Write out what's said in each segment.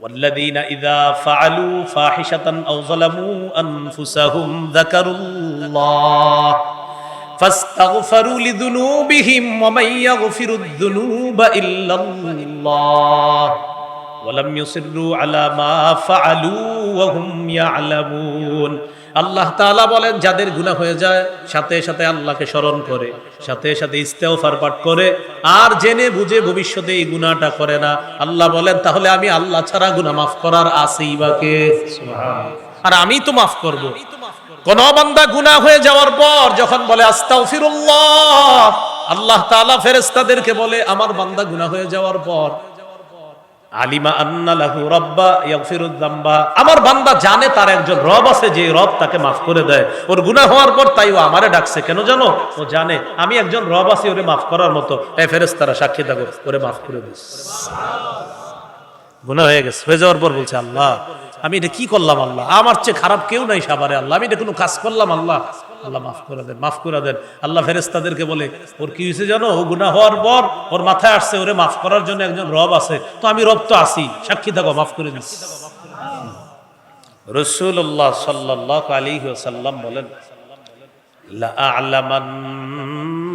والذين إذا فعلوا فاحشة أو ظلموا أنفسهم ذكروا الله فاستغفروا لذنوبهم ومن يغفر الذنوب إلا الله ولم يصروا على ما فعلوا وهم يعلمون। আল্লাহ তাআলা বলেন, যাদের গুনাহ হয়ে যায় সাথে সাথে আল্লাহকে স্মরণ করে, সাথে সাথে ইস্তেগফার পাঠ করে, আর জেনে বুঝে ভবিষ্যতে এই গুনাহটা করে না, আল্লাহ বলেন তাহলে আমি আল্লাহ ছাড়া গুনাহ মাফ করার আছেই বা কে? সুবহানাল্লাহ। আর আমি তো মাফ করব। কোন বান্দা গুনাহ হয়ে যাওয়ার পর যখন বলে আস্তাগফিরুল্লাহ, আল্লাহ তাআলা ফেরেশতাদেরকে বলে আমার বান্দা গুনাহ হয়ে যাওয়ার পর আলিমা আন্না লাহু রাব্বা ইয়াগফিরুয যামবা, আমার বান্দা জানে তার একজন রব আছে যে রব তাকে মাফ করে দেয়। ওর গুনাহ হওয়ার পর তাই ও আমারে ডাকছে কেন জানো? ও জানে আমি একজন রব আছি ওরে মাফ করার মতো। এই ফেরেশতারা সাক্ষী থাকো, ওরে মাফ করে দিস। গুনাহ হয়ে গেছে, হয়ে যাওয়ার পর বলছে আল্লাহ আমি এটা কি করলাম, আল্লাহ আমার চেয়ে খারাপ কেউ নাই সাবারে, আল্লাহ আমি এটা কোনো কাজ করলাম, আল্লাহ আল্লাহ মাফ করে দেন, মাফ করে দেন। আল্লাহ ফেরেশতাদেরকে বলে ওর কি হয়েছে জানো? ও গুনাহ হওয়ার পর ওর মাথায় আসছে ওরে মাফ করার জন্য একজন রব আছে, তো আমি রব তো আছি, সাক্ষী থাকো, মাফ করে দিচ্ছি। রাসূলুল্লাহ সাল্লাল্লাহু আলাইহি ওয়াসাল্লাম বলেন, লা আ'লামান্না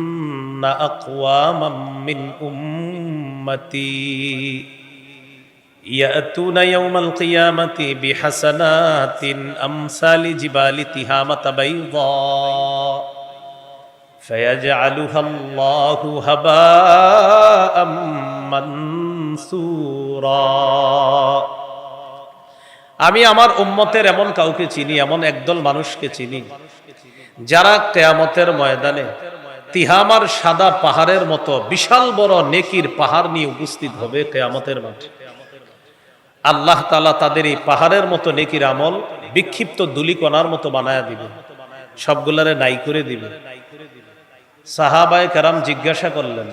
আকওয়ামান মিন উম্মতি يأتون يوم القيامة بحسنات أمثال جبال تهامة بيضاء فيجعلها الله هباء منثورا। আমি আমার উম্মতের এমন কাউকে চিনি, এমন একদল মানুষকে চিনি যারা কিয়ামতের ময়দানে তিহামার সাদা পাহাড়ের মতো বিশাল বড় নেকির পাহাড় নিয়ে উপস্থিত হবে কিয়ামতের মাঠে। আল্লাহ তাআলা তাদের এই পাহাড়ের মতো নেকির আমল বিক্ষিপ্ত ধূলিকণার মতো বানায়া দিবে, সবগুলারে নাই করে দিবে। সাহাবায়ে কেরাম জিজ্ঞাসা করলেন,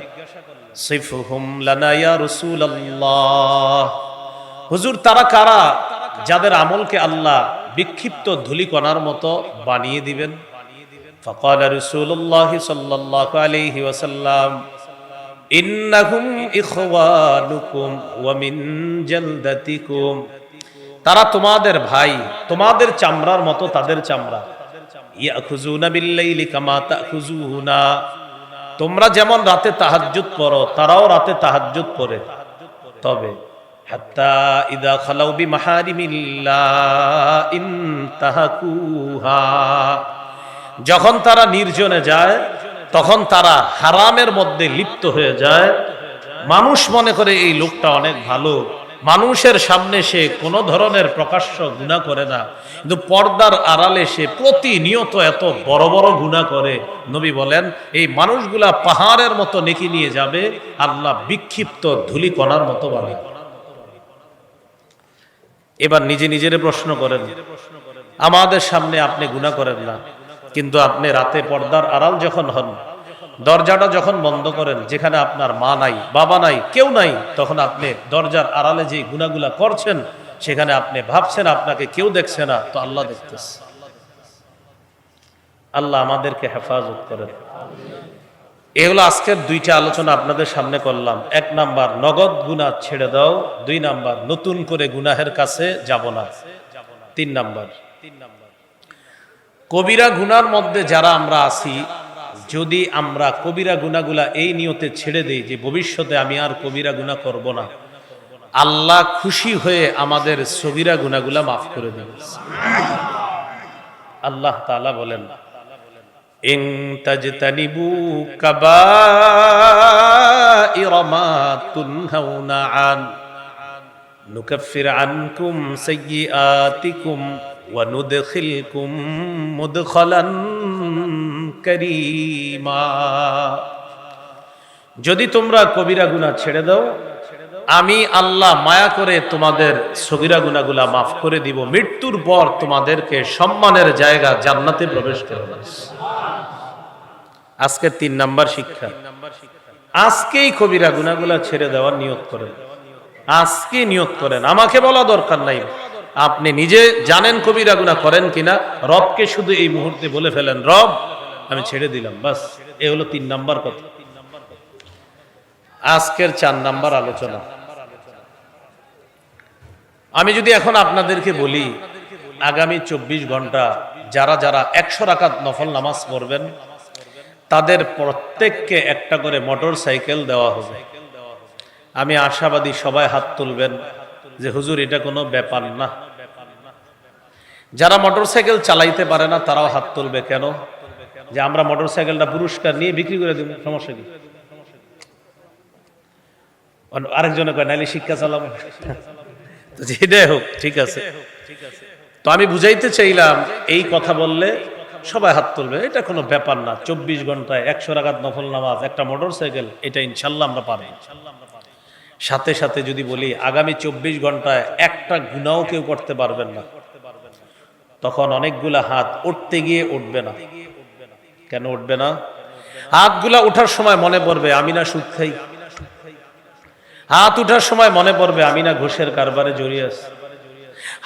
সিফহুম লানা ইয়া রাসূলুল্লাহ, হুজুর তারা কারা যাদের আমলকে আল্লাহ বিক্ষিপ্ত ধূলিকণার মতো বানিয়ে দিবেন? ফাকালা রাসূলুল্লাহ সাল্লাল্লাহু আলাইহি ওয়াসাল্লাম, ইন্নাহুম ইখওয়ানুকুম ওয়া মিন জালদাতিকুম, তারা তোমাদের ভাই, তোমাদের চামড়ার মতো তাদের চামড়া। ইয়াখুজুনা বিল্লাইলি কামা তাখুজুনা, তোমরা যেমন রাতে তাহাজ্জুদ পড়ো তারাও রাতে তাহাজ্জুদ পড়ে, তবে হাত্তা ইদা খালাউ বিমাহারিমিল্লাহ ইনতাহাকুহা, যখন তারা নির্জনে যায় তখন তারা হারামের মধ্যে লিপ্ত হয়ে যায়। মানুষ মনে করে এই লোকটা অনেক ভালো, মানুষের সামনে সে কোনো ধরনের প্রকাশ্য গুনাহ করে না, কিন্তু পর্দার আড়ালে সে প্রতিনিয়ত এত বড় বড় গুনাহ করে। নবী বলেন এই মানুষগুলা পাহাড়ের মতো নেকি নিয়ে যাবে, আল্লাহ বিক্ষিপ্ত ধূলিকণার মতো বানাবে। এবার নিজে নিজের প্রশ্ন করেন, আমাদের সামনে আপনি গুনাহ করেন না, কিন্তু আপনি রাতে পর্দার আড়াল যখন হন, দরজাটা যখন বন্ধ করেন, যেখানে আপনার মা নাই, বাবা নাই, কেউ নাই, তখন আপনি দরজার আড়ালে যে গুনাহগুলা করছেন সেখানে আপনি ভাবছেন আপনাকে কেউ দেখছে না, তো আল্লাহ দেখতেছে। আল্লাহ আমাদেরকে হেফাজত করেন। এগুলো আজকের দুইটা আলোচনা আপনাদের সামনে করলাম। এক নাম্বার, নগদ গুনাহ ছেড়ে দাও। দুই নাম্বার, নতুন করে গুনাহের কাছে যাব না। তিন নাম্বার, কবিরা গুনার মধ্যে যারা আমরা আছি, যদি আমরা কবিরা গুনাহগুলা এই নিয়তে ছেড়ে দেই যে ভবিষ্যতে আমি আর কবিরা গুনাহ করব না, আল্লাহ খুশি হয়ে আমাদের সগীরা গুনাহগুলা মাফ করে দেবেন। আল্লাহ তাআলা বলেন, ইন তাজতানিবু কাবাইরা মা তুনহাউনা আন নুকাফির আনকুম সাইয়্যাতিকুম ওয়া নুদখিলকুম মুদখালান কারীমা, যদি তোমরা কবিরা গুনাহ ছেড়ে দাও আমি আল্লাহ মায়া করে তোমাদের সগীরা গুনাহগুলা মাফ করে দিব, মৃত্যুর পর তোমাদেরকে সম্মানের জায়গা জান্নাতে প্রবেশ করাবো। আজকে 3 নাম্বার শিক্ষা, আজকেই কবিরা গুনাহগুলা ছেড়ে দেওয়ার নিয়ত করেন, আজকে নিয়ত করেন। আমাকে বলা দরকার নাই, আপনি নিজে জানেন কবিরা গুনাহ করেন কিনা, রবকে শুধু এই মুহূর্তে বলে ফেলেন, রব আমি ছেড়ে দিলাম, বাস। এ হলো 3 নাম্বার কথা। আজকের 4 নাম্বার আলোচনা, আমি যদি এখন আপনাদেরকে বলি আগামী 24 ঘন্টা যারা যারা 100 রাকাত নফল নামাজ পড়বেন তাদের প্রত্যেককে একটা করে মোটর সাইকেল দেওয়া হবে, আমি আশাবাদী সবাই হাত তুলবেন যে হুজুর এটা কোনো ব্যাপার না। যারা মোটর সাইকেল চালাইতে পারে না তারাও হাত তুলবে। কেন? যে আমরা মোটর সাইকেলটা পুরস্কার নিয়ে বিক্রি করে দিব, সমস্যা কি? আরেকজনে কয় নাইলে শিক্ষা চালাবো। তো যেটাই হোক, ঠিক আছে। তো আমি বুঝাইতে চাইলাম এই কথা বললে সবাই হাত তুলবে, এটা কোনো ব্যাপার না। 24 ঘন্টায় 100 রাকাত নফল নামাজ, একটা মোটর সাইকেল, এটা ইনশাল্লাহ আমরা পারি। সাথে সাথে যদি বলি আগামী 24 ঘন্টায় একটা গুনাহ কেউ করতে পারবেন না, তখন অনেকগুলা হাত উঠতে গিয়ে উঠবে না। কেন উঠবে না? হাতগুলা উঠার সময় মনে পড়বে আমি না সুদ খাই, হাত উঠার সময় মনে পড়বে আমি না ঘুষের কারবারে জড়িয়ে আছি,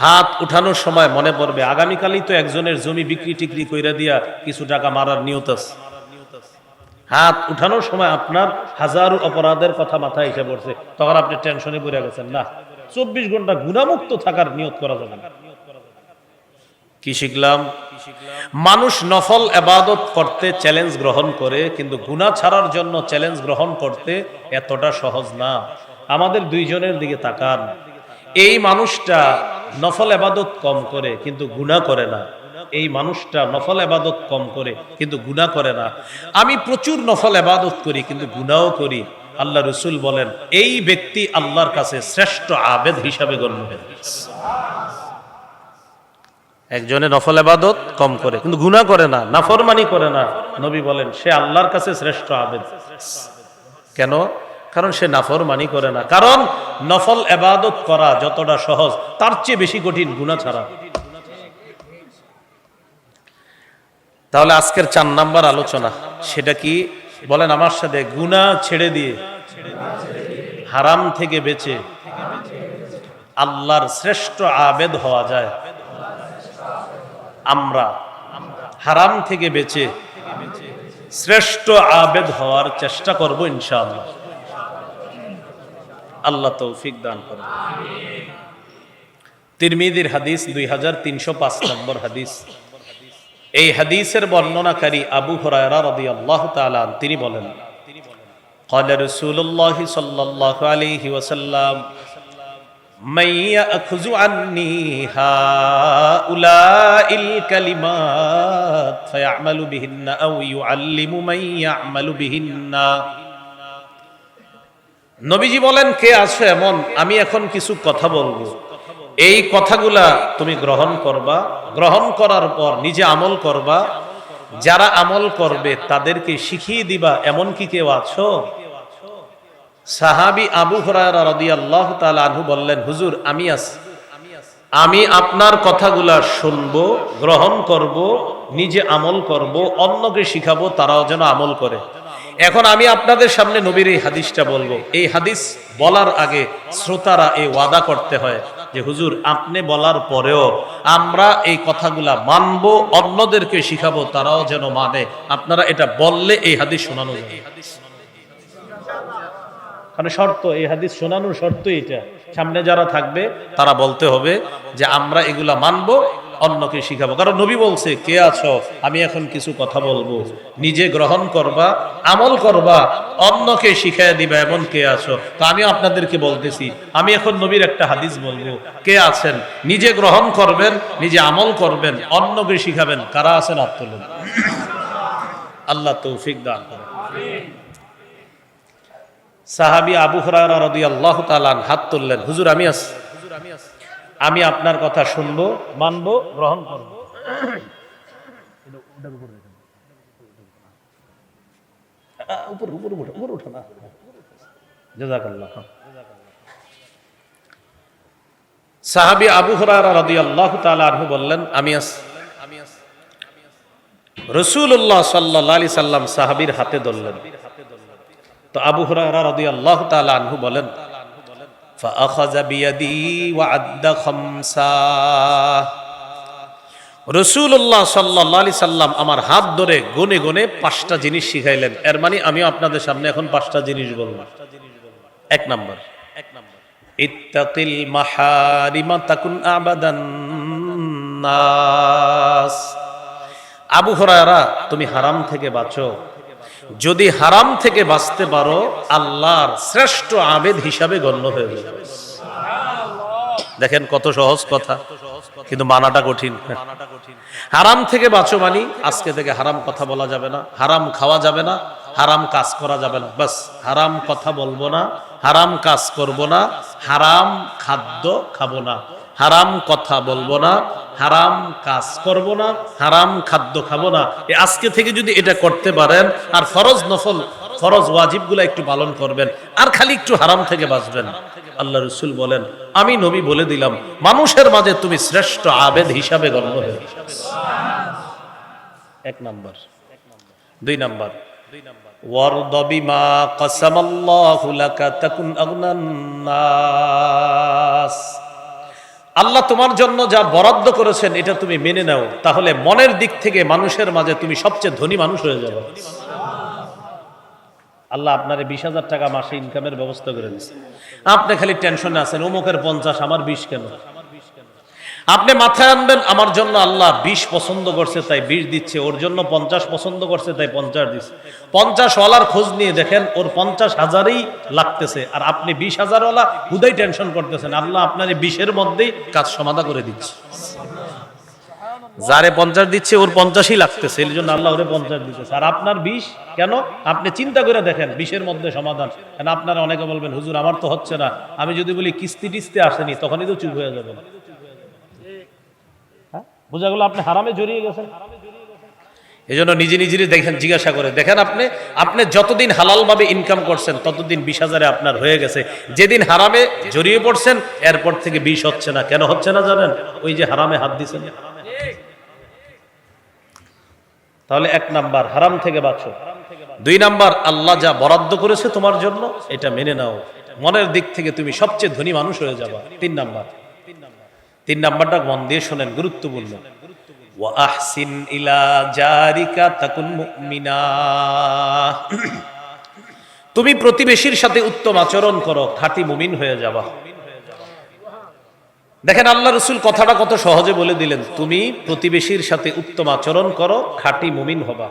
হাত উঠানোর সময় মনে পড়বে আগামীকালই তো একজনের জমি বিক্রি টিক্রি কইরা দিয়া কিছু টাকা মারার নিয়ত আছে। হাত উঠানোর সময় আপনার হাজারো অপরাধের কথা মাথায় এসে পড়ছে, তখন আপনি টেনশনে পড়ে গেছেন। না, 24 ঘন্টা গুনাহমুক্ত থাকার নিয়ত করা যাবে না। কি শিখলাম? মানুষ নফল ইবাদত করতে চ্যালেঞ্জ গ্রহণ করে, কিন্তু গুনাহ ছাড়ার জন্য চ্যালেঞ্জ গ্রহণ করতে এতটা সহজ না। আমাদের দুইজনের দিকে তাকান, এই মানুষটা নফল ইবাদত কম করে কিন্তু গুনাহ করে না, এই মানুষটা নফল ইবাদত কম করে কিন্তু গুনাহ করে না। আমি প্রচুর নফল ইবাদত করি কিন্তু গুনাহও করি। আল্লাহ রাসূল বলেন এই ব্যক্তি আল্লাহর কাছে শ্রেষ্ঠ আবেদ হিসাবে গণ্য হবে। একজনে নফল ইবাদত কম করে কিন্তু গুনাহ করে না, নাফরমানি করে না, নবী বলেন সে আল্লাহর কাছে শ্রেষ্ঠ আবেদ। কেন? কারণ সে নাফরমানি করে না। কারণ নফল ইবাদত করা যতটা সহজ তার চেয়ে বেশি কঠিন গুনাহ ছাড়া। তাহলে আজকের 4 নাম্বার আলোচনা সেটা কি বলেন আমার সাথে? গুনাহ ছেড়ে দিয়ে, হারাম থেকে বেঁচে আল্লাহর শ্রেষ্ঠ আবেদ হওয়া যায়। আমরা হারাম থেকে বেঁচে শ্রেষ্ঠ আবেদ হওয়ার চেষ্টা করব ইনশাআল্লাহ। আল্লাহ তৌফিক দান করুন। তিরমিজির হাদিস 2305 নম্বর হাদিস। এই হাদিসের বর্ণনাকারী আবু হুরায়রা রাদিয়াল্লাহু তাআলা তিনি বলেন قال رسول الله صلى الله عليه وسلم من يأخذ عني هؤلاء الكلمات فيعمل بهن أو يعلم من يعمل بهن। নবীজি বলেন কে আছে এমন আমি এখন কিছু কথা বলবো, এই কথাগুলা তুমি গ্রহণ করবা, গ্রহণ করার পর নিজে আমল করবা, যারা আমল করবে তাদেরকে শিখিয়ে দিবা। এমন কি কেউ আছো? সাহাবী আবু হুরায়রা রাদিয়াল্লাহু তাআলা আনহু বললেন হুজুর আমি আছি, আমি আপনার কথাগুলা শুনবো, গ্রহণ করব, নিজে আমল করব, অন্যকে শিখাবো তারাও যেন আমল করে। এখন আমি আপনাদের সামনে নবীর এই হাদিসটা বলবো। এই হাদিস বলার আগে শ্রোতারা এই ওয়াদা করতে হয় যে হুজুর আপনি বলার পরেও আমরা এই কথাগুলা মানবো, অন্যদেরকে শিখাবো তারাও যেন মানে। আপনারা এটা বললে এই হাদিস শোনানো যাবে। মানে শর্ত, এই হাদিস শোনানোর শর্ত এটা, সামনে যারা থাকবে তারা বলতে হবে যে আমরা এগুলা মানবো, অন্যকে শিখাবো। কারণ নবী বলছে কে আছো আমি এখন কিছু কথা বলবো, নিজে গ্রহণ করবা, আমল করবা, অন্যকে শিখাইয়া দিবা, এমন কে আছো? তো আমি আপনাদেরকে বলতেছি আমি এখন নবীর একটা হাদিস বলবো, কে আছেন নিজে গ্রহণ করবেন, নিজে আমল করবেন, অন্যকে শিখাবেন? কারা আছেন হাত তুলুন। আল্লাহ তৌফিক দান করেন। সাহাবী আবু হুরায়রা রাদিয়াল্লাহু তাআলা হাত তুললেন, হুজুর আমি আছি, আমি আপনার কথা শুনবো, মানবো, গ্রহণ করব। সাহাবী আবু হুরায়রা রাদিয়াল্লাহু তাআলা আনহু বললেন আমি আছি। রাসূলুল্লাহ সাল্লাল্লাহু আলাইহি সাল্লাম সাহাবীর হাতে ধরলেন। তো আবু হুরায়রা রাদিয়াল্লাহু তাআলা আনহু বলেন ফাআখাযা বিয়াদি ওয়া আদ্দা খামসা। রাসূলুল্লাহ সাল্লাল্লাহু আলাইহি সাল্লাম আমার হাত ধরে গুনে গুনে 5টা জিনিস শিখাইলেন। এর মানে আমি আপনাদের সামনে এখন 5টা জিনিস বলবো। 1 নাম্বার, ইত্তাকিল মাহারিমা তাকুন আবাদান নাস। আবু হুরায়রা, তুমি হারাম থেকে বাঁচো। যদি হারাম থেকে বাঁচতে পারো, আল্লাহর শ্রেষ্ঠ আবেদ হিসাবে গণ্য হয়ে যাবে। দেখেন কত সহজ কথা, কিন্তু মানাটা কঠিন। হারাম থেকে বাঁচো মানি আজকে থেকে হারাম কথা বলা যাবে না, হারাম খাওয়া যাবে না, হারাম কাজ করা যাবে না। বাস, হারাম কথা বলবো না, হারাম কাজ করব না, হারাম খাদ্য খাবো না, হারাম কথা বলবো না, হারাম কাজ করব না, হারাম খাদ্য খাবো না। আজকে থেকে যদি এটা করতে পারেন, আর ফরজ নফল ফরজ ওয়াজিবগুলো একটু পালন করবেন, আর খালি একটু হারাম থেকে বাঁচবেন, আল্লাহ রাসূল বলেন আমি নবী বলে দিলাম মানুষের মাঝে তুমি শ্রেষ্ঠ আবেদ হিসাবে গণ্য হবে। এক নাম্বার। দুই নাম্বার, ওয়ারদা বিমা কাসামাল্লাহু লাকা তাকুন আগনান নাস। আল্লাহ তোমার জন্য যা বরাদ্দ করেছেন এটা তুমি মেনে নাও, তাহলে মনের দিক থেকে মানুষের মাঝে তুমি সবচেয়ে ধনী মানুষ হয়ে যাবে। আল্লাহ আপনার 20,000 টাকা মাসে ইনকামের ব্যবস্থা করে দিচ্ছে, আপনি খালি টেনশনে আছেন অমুকের 50 আমার 20 কেন। আপনি মাথায় আনবেন আমার জন্য আল্লাহ 20 পছন্দ করছে তাই 20 দিচ্ছে, ওর জন্য 50 পছন্দ করছে তাই 50 দিচ্ছে। 50 ওয়ালার খোঁজ নিয়ে দেখেন ওর 50,000ই লাগতেছে, আর আপনি 20,000 ওয়ালা হুদাই টেনশন করতেছেন। আল্লাহ আপনার 20-এর মধ্যেই কাজ সমাধা করে দিচ্ছে। যারে 50 দিচ্ছে ওর 50ই লাগতেছে, এর জন্য আল্লাহ ওরে 50 দিতেছে, আর আপনার 20 কেন? আপনি চিন্তা করে দেখেন 20-এর মধ্যে সমাধান। কেন আপনারা অনেকে বলবেন হুজুর আমার তো হচ্ছে না, আমি যদি বলি কিস্তি টিস্তি আসেনি, তখনই তো চুপ হয়ে যাবেন। বোঝা গেল আপনি হারামে জড়িয়ে গেছেন। এই জন্য নিজে নিজেরই দেখেন, জিজ্ঞাসা করে দেখেন আপনি যতদিন হালাল ভাবে ইনকাম করছেন ততদিন 20,000 আপনার হয়ে গেছে। যেদিন হারামে জড়িয়ে পড়ছেন এরপর থেকে 20 হচ্ছে না। কেন হচ্ছে না জানেন? ওই যে হারামে হাত দিছেন। তাহলে এক নাম্বার হারাম থেকে বাঁচো। দুই নাম্বার আল্লাহ যা বরাদ্দ করেছে তোমার জন্য এটা মেনে নাও, মনের দিক থেকে তুমি সবচেয়ে ধনী মানুষ হয়ে যাবা। তিন নাম্বারটা মন দিয়ে শোনেন, গুরুত্বপূর্ণ। ওয়া আহসিন ইলা জারিকা তাকুন মুমিনা। তুমি প্রতিবেশীর সাথে উত্তম আচরণ করো, খাঁটি মুমিন হয়ে যাবা। দেখেন আল্লাহ রাসূল কথাটা কত সহজে বলে দিলেন, তুমি প্রতিবেশীর সাথে উত্তম আচরণ করো, খাঁটি মুমিন হবা।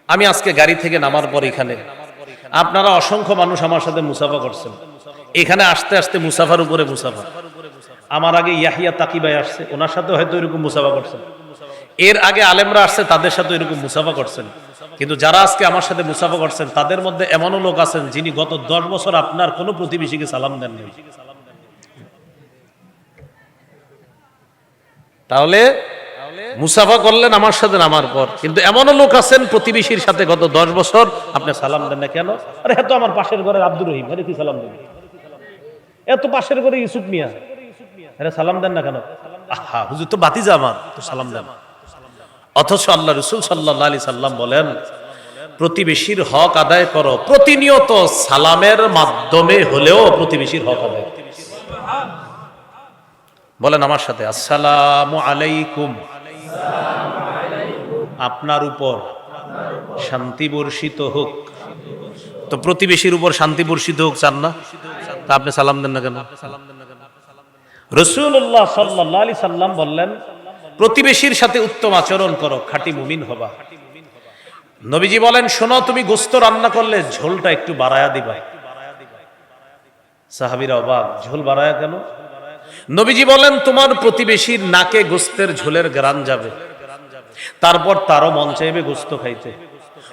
আমি আজকে গাড়ি থেকে নামার পর এখানে আপনারা অসংখ্য মানুষ আমার সাথে মুসাফা করছেন। এখানে আসতে আসতে মুসাফার উপরে মুসাফা। আমার আগে ইয়াহিয়া তাকি ভাই আসছে, ওনার সাথে হয়তো এরকম মুসাফা করছেন। এর আগে আলেমরা আসছে, তাদের সাথে এরকম মুসাফা করছেন। কিন্তু যারা আজকে আমার সাথে মুসাফা করছেন তাদের মধ্যে এমনও লোক আছেন যিনি গত 10 বছর আপনার কোনো প্রতিবেশীকে সালাম দেননি। তাহলে মুসাফা করলেন আমার সাথে নামার পর, কিন্তু এমনও লোক আছেন প্রতিবেশীর সাথে গত 10 বছর আপনি সালাম দেন না। কেন? আরে এত আমার পাশের ঘরের আব্দুর রহিম, আরে কি সালাম দেন? এত পাশের ঘরে ইউসুফ মিয়া, আরে সালাম দেন না কেন? আহা হুজুর তো বাতিজা আমার, তো সালাম দেন। অথচ আল্লাহ রাসূল সাল্লাল্লাহু আলাইহি সাল্লাম বলেন প্রতিবেশীর হক আদায় করো, প্রতিনিয়ত সালামের মাধ্যমে হলেও প্রতিবেশীর হক আদায়। বলেন আমার সাথে, আসসালামু আলাইকুম। আপনার উপর শান্তি বর্ষিত হোক। তো প্রতিবেশীর উপর শান্তি বর্ষিত হোক চান না, তা আপনি সালাম দেন না কেন? রাসূলুল্লাহ সাল্লাল্লাহু আলাইহি সাল্লাম বললেন প্রতিবেশীর সাথে উত্তম আচরণ করো, খাঁটি মুমিন হবা। নবীজি বলেন শোনো, তুমি গোশত রান্না করলে ঝোলটা একটু বাড়ায়া দিবা। সাহাবীরা অবাক, ঝোল বাড়ায়া কেন? নবীজি বলেন তোমার প্রতিবেশীর নাকে গোশতের ঝোলের ঘ্রাণ যাবে, তারপর তারও মন চাইবে গোশত খাইতে।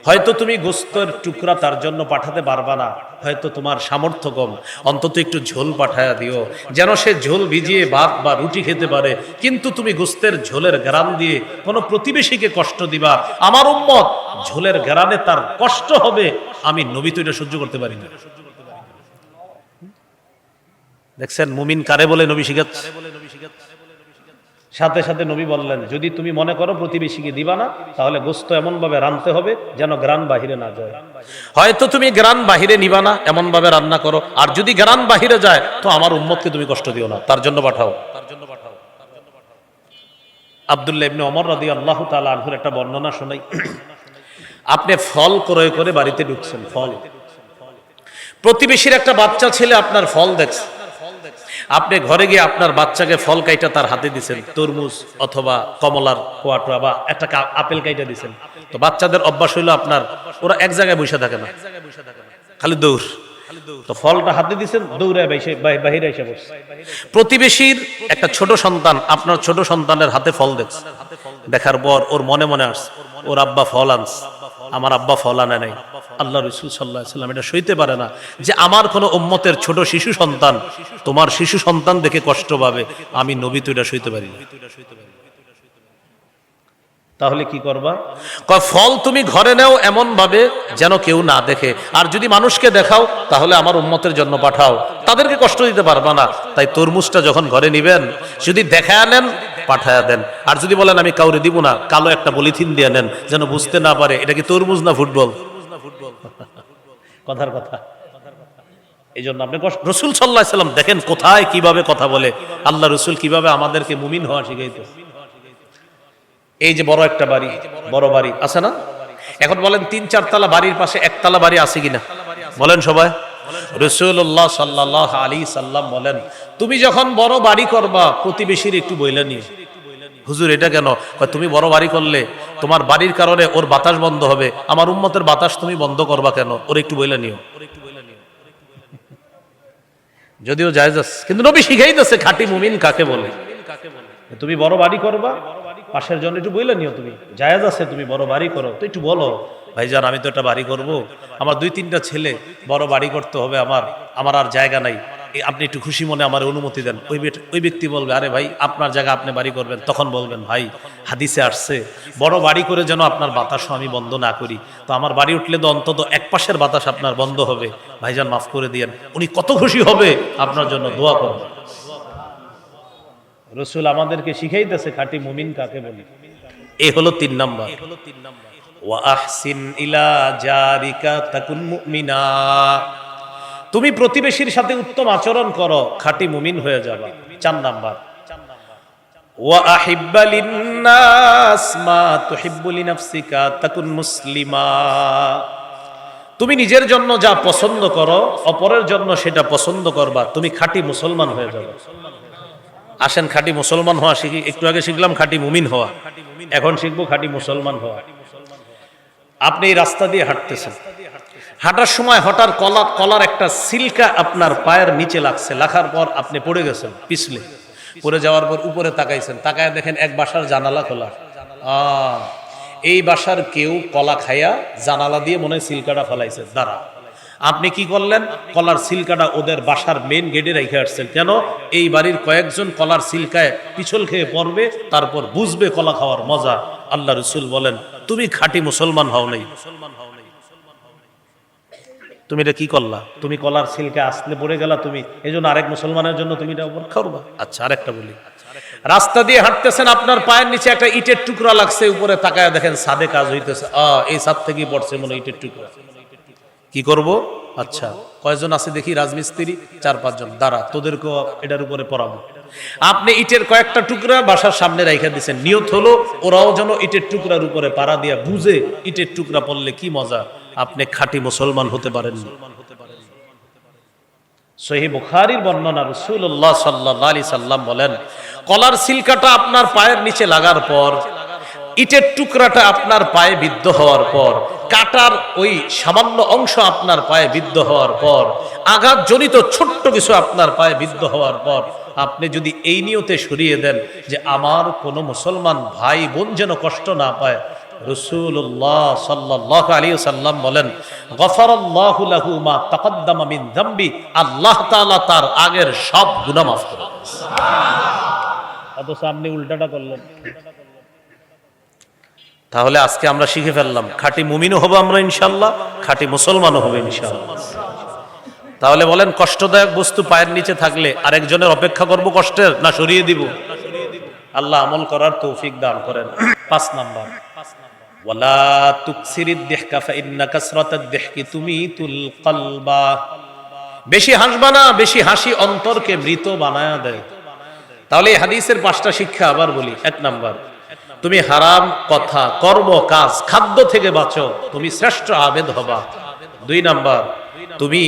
হয়তো তুমি গোশতের টুকরা তার জন্য পাঠাতে পারবা না, হয়তো তোমার সামর্থ্য কম, অন্তত একটু ঝোল পাঠায়া দিও যেন সে ঝোল ভিজিয়ে ভাত বা রুটি খেতে পারে। কিন্তু তুমি গোশতের ঝোলের ঘ্রাণ দিয়ে কোনো প্রতিবেশীকে কষ্ট দিবা, আমার উম্মত ঝোলের ঘ্রাণে তার কষ্ট হবে, আমি নবী তো এটা সহ্য করতে পারি না। দেখছেন মুমিন কারে বলে নবী শিখাচ্ছে। সাথে সাথে নবী বললেন যদি তুমি মনে করো প্রতিবেশীকে দিবা না, তাহলে গোশত এমন ভাবে রাঁধতে হবে যেন ঘ্রাণ বাহিরে না যায়। হয়তো তুমি ঘ্রাণ বাহিরে নিবা না, এমন ভাবে রান্না করো, আর যদি ঘ্রাণ বাহিরে যায় তো আমার উম্মতকে তুমি কষ্ট দিও না, তার জন্য পাঠাও। আব্দুল্লাহ ইবনে ওমর রাদিয়াল্লাহু তাআলা আনহুর একটা বর্ণনা শোনাই। আপনি ফল ক্রয় করে বাড়িতে ঢুকছেন, ফল, প্রতিবেশীর একটা বাচ্চা ছেলে আপনার ফল দেখছে, আপনি ঘরে গিয়ে আপনার বাচ্চাকে ফল কাইটা তার হাতে দিছেন, তরমুজ অথবা কমলার কোয়াটোয়া বা একটা আপেল কাইটা দিছেন, তো বাচ্চাদের অভ্যাস হইলো আপনার ওরা এক জায়গায় বসে থাকে না, খালি দৌড়। তো ফলটা হাতে দিছেন, দৌড়ে বাহিরে এসে বসছে। প্রতিবেশীর একটা ছোট সন্তান আপনার ছোট সন্তানের হাতে ফল দেখছে, দেখার পর ওর মনে মনে আসছে ওর আব্বা ফল আনছে, আমার আব্বা ফল আনে নাই। আল্লাহ রাসূল সাল্লাল্লাহু আলাইহি ওয়াসাল্লাম এটা সইতে পারে না যে আমার কোন উম্মতের ছোট শিশু সন্তান তোমার শিশু সন্তান দেখে কষ্ট পাবে, আমি নবী তো এটা সইতে পারি না। তাহলে কি করবা? ফল তুমি ঘরে নেও এমন ভাবে যেন কেউ না দেখে, আর যদি মানুষকে দেখাও তাহলে আমার উম্মতের জন্য পাঠাও, তাদেরকে কষ্ট দিতে পারবা না। তাই তরমুজটা যখন ঘরে নিবেন যদি দেখায় নেন পাঠায়া দেন, আর যদি বলেন আমি কাউরে দিব না, কালো একটা পলিথিন দিয়ে নেন যেন বুঝতে না পারে এটা কি তরমুজ না ফুটবল। কথার কথা। এই জন্য আপনি রাসূল সাল্লাল্লাহু আলাইহি ওয়াসাল্লাম দেখেন কোথায় কিভাবে কথা বলে, আল্লাহ রাসূল কিভাবে আমাদেরকে মুমিন হওয়া শিখাইতো। এই যে বড় একটা বাড়ি, বড় বাড়ি আছে না? এখন বলেন ৩-৪ তলা বাড়ির পাশে একতলা বাড়ি আছে কিনা বলেন সবাই। রাসূলুল্লাহ সাল্লাল্লাহু আলাইহি সাল্লাম বলেন তুমি যখন বড় বাড়ি করবা প্রতিবেশীর একটু বইলা নিও। হুজুর এটা কেন? তুমি বড় বাড়ি করলে তোমার বাড়ির কারণে ওর বাতাস বন্ধ হবে, আমার উম্মতের বাতাস তুমি বন্ধ করবা কেন? ওর একটু বইলা নিও। যদিও জায়েজ আছে, কিন্তু নবী শিখাইতেছে খাঁটি মুমিন কাকে বলে। তুমি বড় বাড়ি করবা, পাশের জন্য একটু বইলে নিও, তুমি জায়েজ আছে তুমি বড় বাড়ি করো, তো একটু বলো ভাইজান আমি তো একটা বাড়ি করব, আমার 2-3টা ছেলে, বড় বাড়ি করতে হবে, আমার আর জায়গা নাই, আপনি একটু খুশি মনে আমার অনুমতি দেন। ওই ব্যক্তি বলবে আরে ভাই আপনার জায়গা আপনি বাড়ি করবেন, তখন বলবেন ভাই হাদিসে আসছে বড় বাড়ি করে যেন আপনার বাতাসও আমি বন্ধ না করি, তো আমার বাড়ি উঠলে তো অন্তত এক পাশের বাতাস আপনার বন্ধ হবে, ভাইজান মাফ করে দিয়েন। উনি কত খুশি হবে, আপনার জন্য দোয়া করবে। রাসূল আমাদেরকে শিখাইতেছে খাঁটি মুমিন কাকে বলে। এই হলো 3 নাম্বার। ওয়া আহসিন ইলা জারিকা তাকুন মুমিনা, তুমি প্রতিবেশীর সাথে উত্তম আচরণ করো, খাঁটি মুমিন হয়ে যাবে। 4 নাম্বার ওয়া আহিব্বা লিন-নাস মা তুহিব্বু লিনাফসিকা তাকুন মুসলিমা, তুমি নিজের জন্য যা পছন্দ করো অপরের জন্য সেটা পছন্দ করবা, তুমি খাঁটি মুসলমান হয়ে যাবে। আসেন খাঁটি মুসলমান হওয়া শিখি। একটু আগে শিখলাম খাঁটি মুমিন হওয়া, এখন শিখবো খাঁটি মুসলমান হওয়া। আপনি এই রাস্তা দিয়ে হাঁটতেছেন, হাঁটার সময় হঠাৎ কলার একটা সিলকা আপনার পায়ের নিচে লাগছে, লাগার পর আপনি পড়ে গেছেন, পিছলে পড়ে যাওয়ার পর উপরে তাকাইছেন, তাকায় দেখেন এক বাসার জানালা খোলা। এই বাসার কেউ কলা খাইয়া জানালা দিয়ে মনে হয় সিলকাটা ফেলাইছে। দাঁড়া, আপনি কি করলেন? কলার সিলকাটা ওদের বাসার মেন গেটে রেখে আসছেন। কেন? এই বাড়ির কয়েকজন কলার সিলকায় পিছল খেয়ে পড়বে, তারপর বুঝবে কলা খাওয়ার মজা। আল্লাহ রাসূল বলেন তুমি খাঁটি মুসলমান হও নাই। তুমি এটা কি করলা? তুমি কলার সিলকা আসলে পড়ে গেলা, তুমি এই জন্য আরেক মুসলমানের জন্য তুমি এটা করবা। আচ্ছা আরেকটা বলি, রাস্তা দিয়ে হাঁটতেছেন, আপনার পায়ের নিচে একটা ইটের টুকরা লাগছে, উপরে তাকায় দেখেন ছাদে কাজ হইতেছে, এই ছাদ থেকেই পড়ছে মনে ইটের টুকরা। কি করব? আচ্ছা কয়জন আছে দেখি রাজমিস্ত্রি? 4-5 জন। দাঁড়া, তোদেরকেও এটার উপরে পড়াবো। আপনি ইটের কয়েকটা টুকরা বাসার সামনে রাইখা দিচ্ছেন, নিয়ত হলো ওরাও যেন ইটের টুকরার উপরে পাড়া দিয়া বুঝে ইটের টুকরা পড়লে কি মজা। আপনি খাঁটি মুসলমান হতে পারেন। সহিহ বুখারীর বর্ণনা, রাসূলুল্লাহ সাল্লাল্লাহু আলাইহি সাল্লাম বলেন কলার সিলকাটা আপনার পায়ের নিচে লাগার পর, ইটের টুকরাটা আপনার পায়ে বিদ্ধ হওয়ার পর, কাটার ওই সামান্য অংশ আপনার পায়ে বিদ্ধ হওয়ার পর, আঘাতজনিত ছোট্ট কিছু আপনার পায়ে বিদ্ধ হওয়ার পর, আপনি যদি এই নিয়তে সরিয়ে দেন যে আমার কোনো মুসলমান ভাই বোন যেন কষ্ট না পায়, রাসূলুল্লাহ সাল্লাল্লাহু আলাইহি ওয়াসাল্লাম বলেন গফারাল্লাহু লাহু মা তাকাদ্দামা মিন যামবি, আল্লাহ তাআলা তার আগের সব গুনাহ মাফ করে দেন। সুবহানাল্লাহ। অথচ আপনি উল্টাটা করলেন। তাহলে আজকে আমরা শিখে ফেললাম খাঁটি মুমিনও হবো আমরা ইনশাআল্লাহ, খাঁটি মুসলমানও হবে ইনশাআল্লাহ। তাহলে বলেন কষ্টদায়ক বস্তু পায়ের নিচে থাকলে আরেকজনের অপেক্ষা করব কষ্টের, না সরিয়ে দিব? আল্লাহ আমল করার তৌফিক দান করেন। 5 নাম্বার ওয়ালা তুকসিরিদ দিহকা ফাইন্না কাসরাতাদ দিহকি তুমিতুল কলবা, বেশি হাসবা না, বেশি হাসি অন্তরকে মৃত বানায়া দেয়। তাহলে এই হাদিসের 5টা শিক্ষা আবার বলি। 1 নাম্বার, তুমি হারাম কথা, কর্ম, কাজ, খাদ্য থেকে বাঁচো, তুমি শ্রেষ্ঠ আবেদ হবা। 2 নাম্বার, তুমি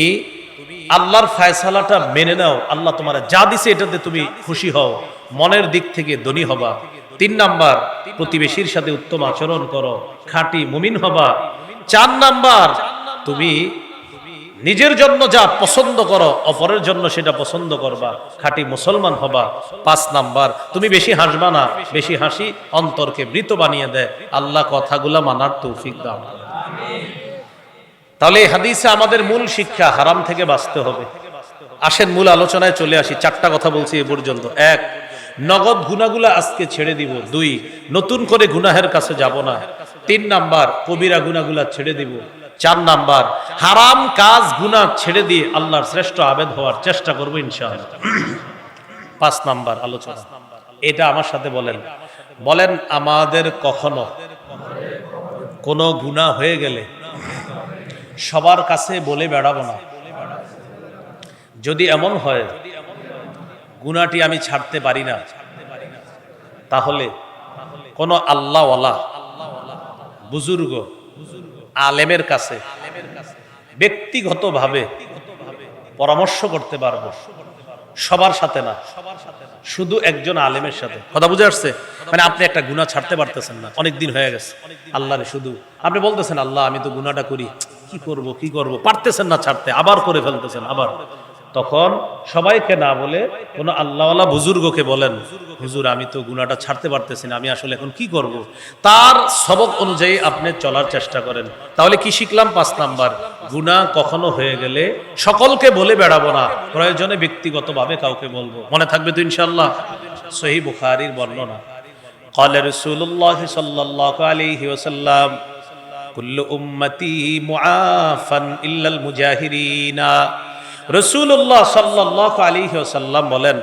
আল্লাহর ফয়সালাটা মেনে নাও, আল্লাহ তোমার যা দিছে এটাতে তুমি খুশি হও, মনের দিক থেকে ধনী হবা। 3 নাম্বার, প্রতিবেশীর সাথে উত্তম আচরণ করো, খাঁটি মুমিন হবা। 4 নাম্বার, তুমি নিজের জন্য যা পছন্দ করো অপরের জন্য সেটা পছন্দ করবা, খাঁটি মুসলমান হবা। 5 নাম্বার, তুমি বেশি হাসবা না, বেশি হাসি অন্তরকে মৃত বানিয়ে দেয়। আল্লাহ কথাগুলা মানার তৌফিক দান করেন। তাহলে এই হাদিসে আমাদের মূল শিক্ষা, হারাম থেকে বাঁচতে হবে। আসেন মূল আলোচনায় চলে আসি। 4টা কথা বলছি এ পর্যন্ত। 1, নগদ গুনাহগুলা আজকে ছেড়ে দিব। 2, নতুন করে গুনাহের কাছে যাব না। 3 নাম্বার, কবিরা গুনাহগুলা ছেড়ে দিব। 4 নাম্বার, হারাম কাজ গুনাহ ছেড়ে দিয়ে আল্লাহর শ্রেষ্ঠ আবেদ হওয়ার চেষ্টা করব ইনশাআল্লাহ। 5 নাম্বার আলোচনা, এটা আমার সাথে বলেন। বলেন, আমাদের কখনো কোনো গুনাহ হয়ে গেলে সবার কাছে বলে বেড়াবো না। যদি এমন হয় গুনাহটি আমি ছাড়তে পারি না, তাহলে কোন আল্লাহওয়ালা বুজুর্গ আলেমের কাছে ব্যক্তিগতভাবে পরামর্শ করতে পারবো, সবার সাথে না, শুধু একজন আলেমের সাথে। কথা বুঝে আসছে? মানে আপনি একটা গুনাহ ছাড়তে পারতেছেন না, অনেক দিন হয়ে গেছে, আল্লাহরে শুধু আপনি বলতেছেন, আল্লাহ আমি তো গুনাহটা করি, কি করব, পারতেছেন না ছাড়তে, আবার করে ফেলতেছেন আবার। তখন সবাইকে না বলে কোন আল্লাহওয়ালা বুজুর্গকে বলেন, হুজুর আমি তো গুনাহটা ছাড়তে পারতেছি না, আমি আসলে এখন কি করব। তার সবক অনুযায়ী আপনি চলার চেষ্টা করেন। তাহলে কি শিখলাম? 5 নাম্বার, গুনাহ কখনো হয়ে গেলে সকলকে বলে বেড়াবো না, প্রয়োজনে ব্যক্তিগতভাবে কাউকে বলবো। মনে থাকবে তো ইনশাআল্লাহ? সহিহ বুখারীর বর্ণনা, قال رسول الله صلى الله عليه وسلم كل امتي معافى الا المجاهرين। রাসূলুল্লাহ সাল্লাল্লাহু আলাইহি ওয়াসাল্লাম বলেন,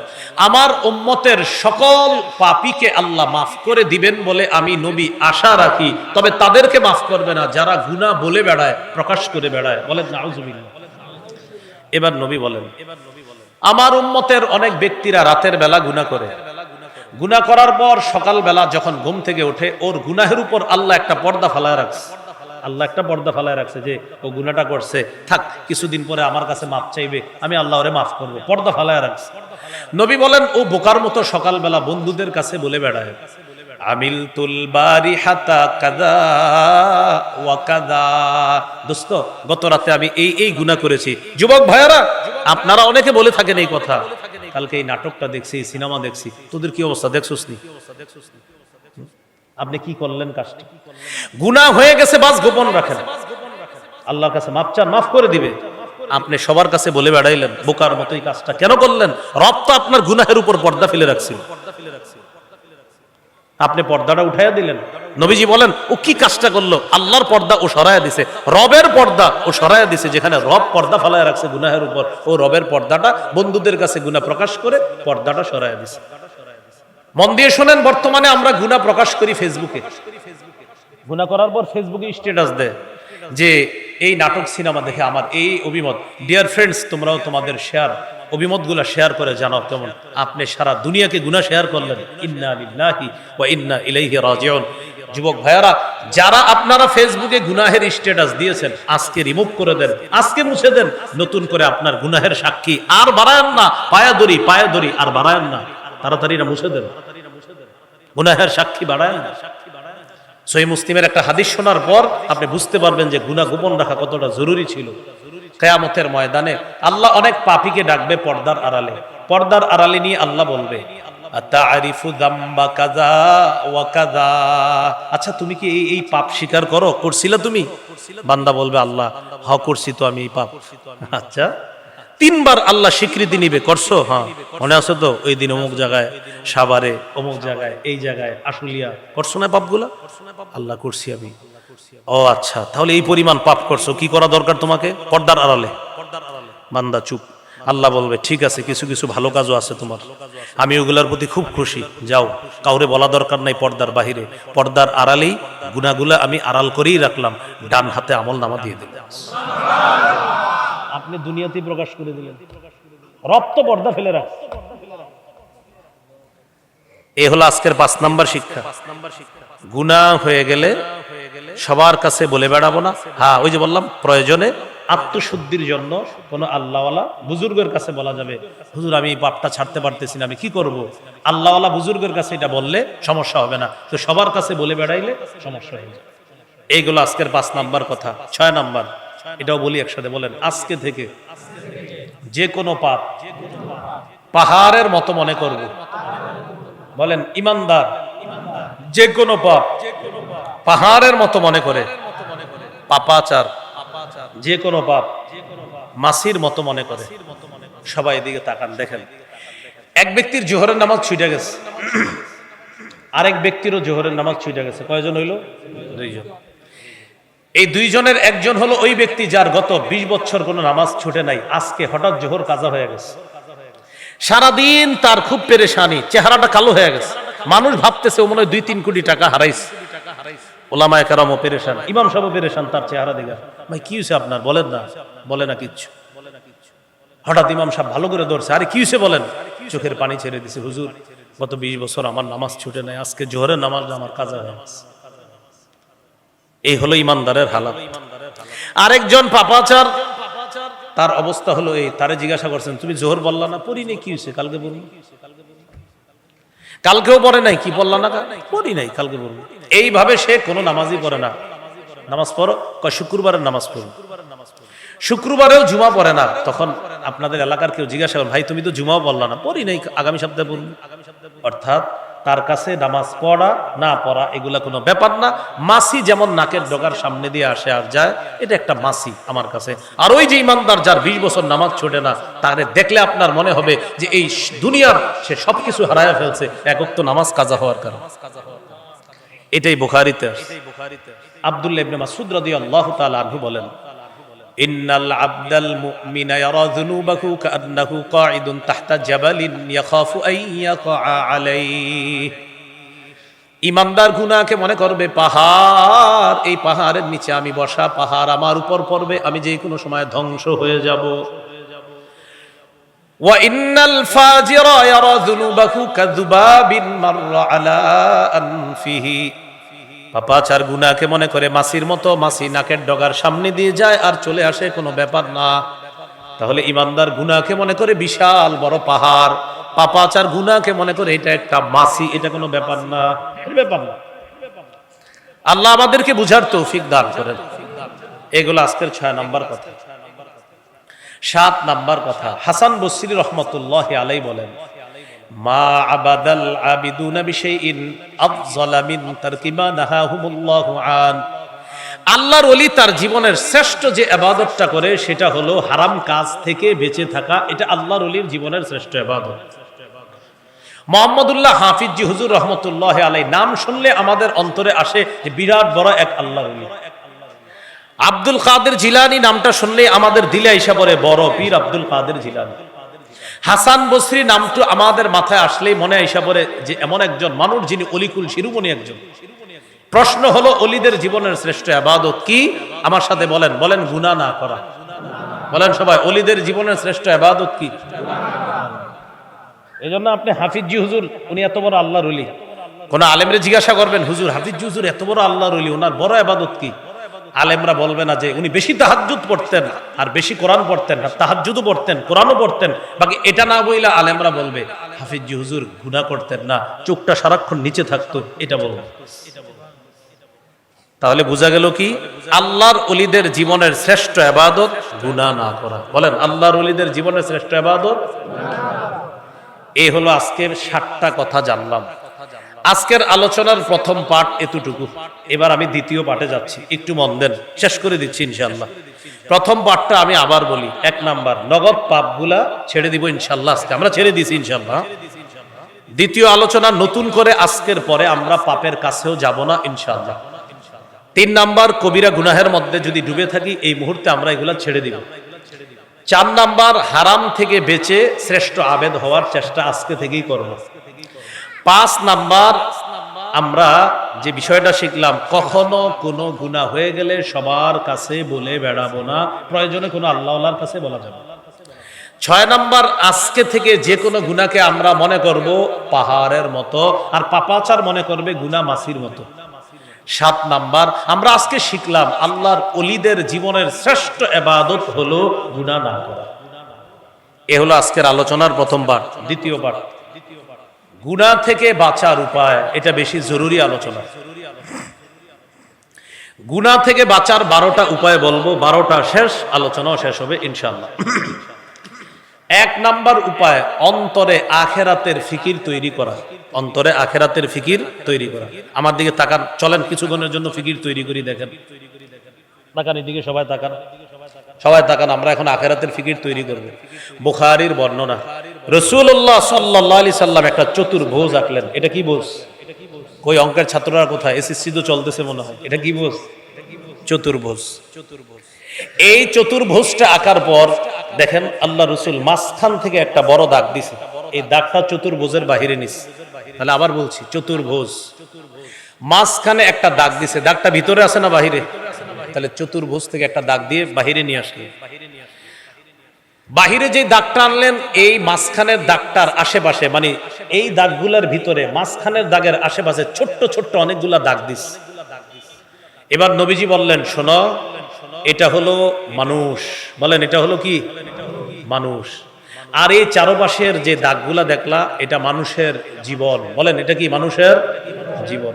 আমার উম্মতের সকল পাপীকে আল্লাহ মাফ করে দিবেন বলে আমি নবী আশা রাখি, তবে তাদেরকে মাফ করবে না যারা গুনাহ বলে বেড়ায়, প্রকাশ করে বেড়ায়। বলেন নাউজুবিল্লাহ। এবার নবী বলেন, আমার উম্মতের অনেক ব্যক্তিরা রাতের বেলা গুনাহ করে, গুনাহ করার পর সকালবেলা যখন ঘুম থেকে ওঠে, ওর গুনাহের উপর আল্লাহ একটা পর্দা ফালায় রাখছে। আল্লাহ একটা পর্দা ফালায় রাখছে যে ও গুনাহটা করছে, থাক কিছুদিন পরে আমার কাছে মাফ চাইবে, আমি আল্লাহ ওরে মাফ করবো, পর্দা ফালায় রাখছে। নবী বলেন, ও বোকার মতো সকালবেলা বন্ধুদের কাছে বলে বেড়ায়, আমিলতুল বারিহাতা কাযা ওয়া কাযা, দোস্ত গত রাতে আমি এই গুনাহ করেছি। যুবক ভাইয়ারা, আপনারা অনেকে বলে থাকেন এই কথা, কালকে এই নাটকটা দেখছি, সিনেমা দেখছি, তোদের কি অবস্থা দেখছস নি? আপনি কি করলেন? কাজটি গুনাহ হয়ে গেছে, বাস গোপন রাখেন, আল্লাহর কাছে মাফ চান, মাফ করে দিবে। আপনি সবার কাছে বলে বেড়াইলেন, বোকার মতো এই কাজটা কেন করলেন? রব তো আপনার গুনাহের উপর পর্দা ফেলে রাখছিল, আপনি পর্দাটা উঠাইয়া দিলেন। নবীজি বলেন, ও কি কাজটা করলো? আল্লাহর পর্দা ও সরাইয়া দিছে, রবের পর্দা ও সরাইয়া দিছে। যেখানে রব পর্দা ফেলায় রাখছে গুনাহের উপর, ও রবের পর্দাটা বন্ধুদের কাছে গুনাহ প্রকাশ করে পর্দাটা সরাইয়া দিছে। মন দিয়ে শুনেন, বর্তমানে আমরা গুনাহ প্রকাশ করি ফেসবুকে, গুনাহ করার পর ফেসবুকে স্ট্যাটাস দেয় যে এই নাটক সিনেমা দেখে আমার এই অভিমত। ডিয়ার ফ্রেন্ডস, তোমরাও তোমাদের অভিমতগুলো শেয়ার করে জানাও কেমন। আপনি সারা দুনিয়াকে গুনাহ শেয়ার করলেন, ইন্না লিল্লাহি ওয়া ইন্না ইলাইহি রাজিউন। যুবক ভাইয়ারা, যারা আপনারা ফেসবুকে গুনাহের স্ট্যাটাস দিয়েছেন, আজকে রিমুভ করে দেন, আজকে মুছে দেন। নতুন করে আপনার গুনাহের সাক্ষী আর বাড়ায়েন না, পায়া ধরি আর বাড়ায়েন না, তাড়াতাড়ি না মুছে দেন, গুনাহের সাক্ষী বাড়ায়েন না। সহিহ মুসলিমের একটা হাদিস শোনার পর আপনি বুঝতে পারবেন যে গুনাহ গোপন রাখা কতটা জরুরি ছিল। কিয়ামতের ময়দানে আল্লাহ অনেক পাপীকে ডাকবে পর্দার আড়ালে, পর্দার আড়ালে নিয়ে আল্লাহ বলবে, আতারিফু যামবা কাযা ওয়া কাযা, আচ্ছা তুমি কি এই পাপ স্বীকার করো, করছিলা তুমি? বান্দা বলবে, আল্লাহ হ্যাঁ করছি তো আমি এই পাপ। আচ্ছা, 3 বার আল্লাহ স্বীকৃতি নিবে, করছো? হ্যাঁ। মনে আছে তো ওই দিন অমুক জায়গায় সাভারে, অমুক জায়গায়, এই জায়গায় আশুলিয়া, করছো না পাপগুলা? আল্লাহ করছি আমি। ও আচ্ছা, তাহলে এই পরিমাণ পাপ করছো, কি করা দরকার তোমাকে? পর্দার আড়ালে। বান্দা চুপ। আল্লাহ বলবে, ঠিক আছে, কিছু কিছু ভালো কাজও আছে তোমার, আমি ওগুলার প্রতি খুব খুশি, যাও, কাউরে বলা দরকার নাই পর্দার বাহিরে, পর্দার আড়ালেই গুনাহগুলা আমি আড়াল করেই রাখলাম, ডান হাতে আমলনামা দিয়ে দিলাম। আপনি দুনিয়াতে প্রকাশ করে দিলেন, রব তো পর্দা ফেলে রাখ। এই হলো আজকের 5 নাম্বার শিক্ষা। গুনাহ হয়ে গেলে সবার কাছে বলে বেড়াবো না। হ্যাঁ, ওই যে বললাম, প্রয়োজনে আত্মশুদ্ধির জন্য কোনো আল্লাহওয়ালা বুজুর্গের কাছে বলা যাবে, হুজুর আমি এই পাপটা ছাড়তে পারতেছি না, আমি কি করব? আল্লাহওয়ালা বুজুর্গের কাছে এটা বললে সমস্যা হবে না, তো সবার কাছে বলে বেড়াইলে সমস্যা হয়ে যায়। এইগুলো আজকের 5 নাম্বার কথা। 6 নাম্বার, এটাও বলি একসাথে, বলেন আজকে থেকে যে কোনো পাপ পাহাড়ের মতো মনে করব। বলেন ইমানদার যে কোনো পাপ পাহাড়ের মতো মনে করে, পাপাচার যে কোনো পাপ মাসির মতো মনে করে। সবাই এদিকে তাকান, দেখেন এক ব্যক্তির জোহরের নামাজ ছুটে গেছে, আরেক ব্যক্তিরও জোহরের নামাজ ছুটে গেছে। কয়জন হইল? 2 জন। এই 2 জনের একজন হলো ওই ব্যক্তি যার গত 20 বছর কোনো নামাজ ছুটে নাই, আজকে হঠাৎ জোহর কাজা হয়ে গেছে। সারাদিন তার খুব পেরেশানি, চেহারাটা কালো হয়ে গেছে, মানুষ ভাবতেছে ও মনে হয় 2-3 কোটি টাকা হারাইছে। ওলামায়ে কেরামও পেরেশান, ইমাম সাহেবও পেরেশান তার চেহারা দেখে। ভাই কি হয়েছে আপনার, বলেন না। বলে না কিচ্ছু। হঠাৎ ইমাম সাহেব ভালো করে ধরছে, আরে কি হয়েছে বলেন। চোখের পানি ছেড়ে দিছে, হুজুর গত 20 বছর আমার নামাজ ছুটে নাই, আজকে জোহরের নামাজ আমার কাজা হয়ে গেছে। এই হলো ইমানদারের হালাত। আরেকজন পাপাচার, তার অবস্থা হলো এই, তারে জিজ্ঞাসা করছেন তুমি জোহর বললা না? পড়ি নাই। কি হয়েছে? কালকে বলুন। কালকেও পড়ে নাই, কি বললা না? পড়ি নাই, কালকে বলুন। এইভাবে সে কোনো নামাজই পড়ে না। নামাজ পড়ো, কয় শুক্রবারের নামাজ পড়ো। শুক্রবারেও জুমা পড়ে না। তখন আপনাদের এলাকার কেউ জিজ্ঞাসা করেন, ভাই তুমি তো জুমাও বললা না? পড়ি নাই, আগামী সপ্তাহে পড়ুন। অর্থাৎ তার কাছে নামাজ পড়া না পড়া এগুলা কোনো ব্যাপার না। মাসি যেমন নাকের ডগার সামনে দিয়ে আসে আর যায়, এটা একটা মাসি আমার কাছে। আর ওই যে ইমানদার যার 20 বছর নামাজ ছোটে না, তারে দেখলে আপনার মনে হবে যে এই দুনিয়ার সে সবকিছু হারায় ফেলছে এক ওয়াক্ত নামাজ কাজা হওয়ার কারণে। এটাই বুখারীতে। আব্দুল্লাহ ইবনে মাসউদ রাদিয়াল্লাহু তাআলা আনহু বলেন, ইন্নাল আবদাল মুমিনা ইয়ারা যুনুবাহু কাআন্নাহু কাঈদুন তাহতা জাবালিন ইয়াখাফু আন ইয়াকা আলাইহি। ইমানদার গুনাহকে মনে করবে পাহাড়, এই পাহাড়ের নিচে আমি বসা, পাহাড় আমার উপর পড়বে, আমি যে কোনো সময় ধ্বংস হয়ে যাব। ওয়া ইন্নাল ফাজিরা ইয়ারা যুনুবাহু কাযুবাবিন মাররা আলা আনফিহি। পাপাচার গুনাহকে মনে করে মাছির মতো, মাছি নাকের ডগার সামনে দিয়ে যায় আর চলে আসে, কোনো ব্যাপার না। তাহলে ইমানদার গুনাহকে মনে করে বিশাল বড় পাহাড়, পাপাচার গুনাহকে মনে করে এটা একটা মাছি, এটা কোনো ব্যাপার না, ব্যাপার না। আল্লাহ আমাদেরকে বুঝার তৌফিক দান করেন। এগুলো আজকের 6 নাম্বার কথা। 7 নাম্বার কথা, হাসান বসরি রহমতুল্লাহি আলাইহি বলেন, মা আবাদাল আবিদুনা বিশাইইন আফযালা মিন তারকি মা নাহাহুমুল্লাহু আন। আল্লাহর ওলি তার জীবনের শ্রেষ্ঠ যে ইবাদতটা করে সেটা হলো হারাম কাজ থেকে বেঁচে থাকা। এটা আল্লাহর ওলির জীবনের শ্রেষ্ঠ ইবাদত। মুহাম্মদুল্লাহ হাফিজি হুজুর রহমতুল্লাহি আলাইহি নাম শুনলে আমাদের অন্তরে আসে যে বিরাট বড় এক আল্লাহর ওলি। আব্দুল কাদের জিলানী নামটা শুনলে আমাদের দিলে আইসা পড়ে বড় পীর আব্দুল কাদের জিলানী। হাসান বসরি নামটা আমাদের মাথায় আসলেই মনে আইসা পড়ে যে এমন একজন মানুষ যিনি অলিকুল শিরোমণি একজন। প্রশ্ন হলো অলিদের জীবনের শ্রেষ্ঠ ইবাদত কি? আমার সাথে বলেন, বলেন গুনাহ না করা। বলেন সবাই, অলিদের জীবনের শ্রেষ্ঠ ইবাদত কি? এজন্য আপনি হাফিজি হুজুর উনি এত বড় আল্লাহর ওলি, কোন আলেমরে জিজ্ঞাসা করবেন, হুজুর হাফিজি হুজুর এত বড় আল্লাহর ওলি, ওনার বড় ইবাদত কি? আলেমরা বলবে না যে উনি বেশি তাহাজ্জুদ পড়তেন আর বেশি কোরআন পড়তেন, আর তাহাজ্জুদও পড়তেন, কোরআনও পড়তেন, বাকি এটা না বইলা আলেমরা বলবে হাফিজি হুজুর গুনাহ করতেন না, চোখটা সারাক্ষণ নিচে থাকতো, এটা বলবে। তাহলে বোঝা গেল কি? আল্লাহর ওলিদের জীবনের শ্রেষ্ঠ ইবাদত গুনাহ না করা। বলেন আল্লাহর ওলিদের জীবনের শ্রেষ্ঠ ইবাদত। এই হলো আজকের 7টা কথা জানলাম। আজকের আলোচনার প্রথম পার্ট এতটুকু। এবার আমি দ্বিতীয় পার্টে যাচ্ছি, একটু মন দেন, শেষ করে দিচ্ছি ইনশাআল্লাহ। প্রথম পার্টটা আমি আবার বলি। 1 নাম্বার, নগদ পাপগুলা ছেড়ে দিব ইনশাআল্লাহ। আজকে আমরা ছেড়ে দিয়েছি ইনশাআল্লাহ। দ্বিতীয় আলোচনা, নতুন করে আজকের পরে আমরা পাপের কাছেও যাব না ইনশাআল্লাহ। 3 নাম্বার, কবিরা গুনাহের মধ্যে যদি ডুবে থাকি এই মুহূর্তে আমরা এগুলা ছেড়ে দিব। 4 নাম্বার, হারাম থেকে বেঁচে শ্রেষ্ঠ আবেদ হওয়ার চেষ্টা আজকে থেকেই করব। 5 নাম্বার, আমরা যে বিষয়টা শিখলাম, কখনো কোনো গুনাহ হয়ে গেলে সবার কাছে বলে বেড়াবো না, প্রয়োজনে কোনো আল্লাহওয়ালার কাছে বলা যাবে। 6 নাম্বার, আজকে থেকে যে কোনো গুনাহকে আমরা মনে করব পাহাড়ের মতো, আর পাপাচার মনে করবে গুনাহ মাছির মতো। 7 নাম্বার, আমরা আজকে শিখলাম আল্লাহর ওলিদের জীবনের শ্রেষ্ঠ ইবাদত হলো গুনাহ না করা। এ হলো আজকের আলোচনার প্রথম পাঠ। দ্বিতীয় পাঠ, গুনাহ থেকে বাঁচার উপায়, এটা বেশি জরুরি আলোচনা। গুনাহ থেকে বাঁচার 12টা উপায় বলবো, 12টা শেষ, আলোচনাও শেষ হবে ইনশাআল্লাহ। 1 নাম্বার উপায়, অন্তরে আখিরাতের ফিকির তৈরি করা। অন্তরে আখিরাতের ফিকির তৈরি করা। আমার দিকে তাকান, চলেন কিছুক্ষণের জন্য ফিকির তৈরি করি। দেখেন, তাকান এদিকে, সবাই তাকান, সবাই তাকান। আমরা এখন আখিরাতের ফিকির তৈরি করব। বুখারীর বর্ণনা, রাসূলুল্লাহ সাল্লাল্লাহু আলাইহি সাল্লাম একটা চতুর্ভুজ আঁকলেন। এটা কি ভুজ? কই অঙ্কের ছাত্ররা কোথায়? এসএসসি তো চলতেছে মনে হয়। এটা কি ভুজ? চতুর্ভুজ। এই চতুর্ভুজটা আঁকার পর দেখেন আল্লাহ রাসূল মাঝখান থেকে একটা বড় দাগ দিছে। এই দাগটা চতুর্ভুজের বাহিরে নিছে। তাহলে আবার বলছি, চতুর্ভুজ মাঝখানে একটা দাগ দিছে। দাগটা ভিতরে আছে না বাহিরে? তাহলে চতুর্ভুজ থেকে একটা দাগ দিয়ে বাহিরে নিয়ে আসলেন। বাহিরে যে দাগটা আনলেন, এই মাঝখানের দাগটার আশেপাশে, মানে এই দাগগুলোর ভিতরে মাঝখানের দাগের আশেপাশে ছোট্ট ছোট্ট অনেকগুলা দাগ দিস। এবার নবীজি বললেন, শোনো, এটা হলো মানুষ। বলেন, এটা হলো কি? মানুষ। আর এই চারপাশের যে দাগগুলা দেখলা, এটা মানুষের জীবন। বলেন, এটা কি? মানুষের জীবন।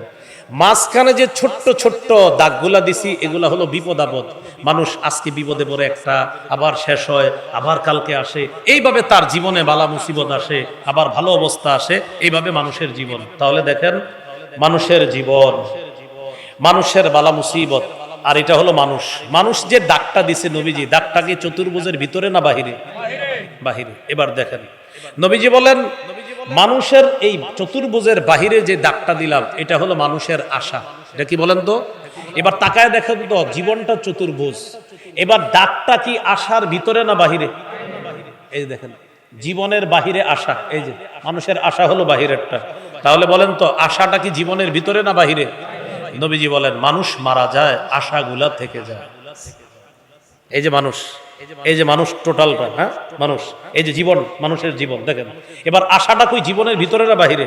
মাঝখানে যে ছোট্ট ছোট্ট দাগগুলা দিছি, এগুলা হলো বিপদ আপদ। মানুষ আজকে বিপদে পড়ে একটা, আবার শেষ হয়, আবার কালকে আসে। এইভাবে তার জীবনে বালা মুসিবত আসে, আবার ভালো অবস্থা আসে। এইভাবে মানুষের জীবন। তাহলে দেখেন, মানুষের জীবন, মানুষের বালা মুসিবত, আর এটা হলো মানুষ। মানুষ যে দাগটা দিছে নবীজি, দাগটা কি চতুর্ভুজের ভিতরে না বাহিরে? বাহিরে। এবার দেখেন, নবীজি বলেন, মানুষের এই চতুর্ভুজের বাহিরে যে দাগটা দিলাম, এটা হলো মানুষের আশা। এটা কি বলেন তো? এবার তাকায় দেখেন তো, জীবনটা চতুর্ভুজ, এবার দাগটা কি আশার ভিতরে না বাহিরে? এই দেখেন, জীবনের বাহিরে আশা। এই যে মানুষের আশা হলো বাহিরেরটা। তাহলে বলেন তো, আশাটা কি জীবনের ভিতরে না বাহিরে? নবীজি বলেন, মানুষ মারা যায়, আশাগুলা থেকে যায়। এই যে মানুষ, এই যে মানুষ টোটালটা, হ্যাঁ মানুষ, এই যে জীবন, মানুষের জীবন দেখেন। এবার আশাটা কই জীবনের ভিতরে না বাহিরে?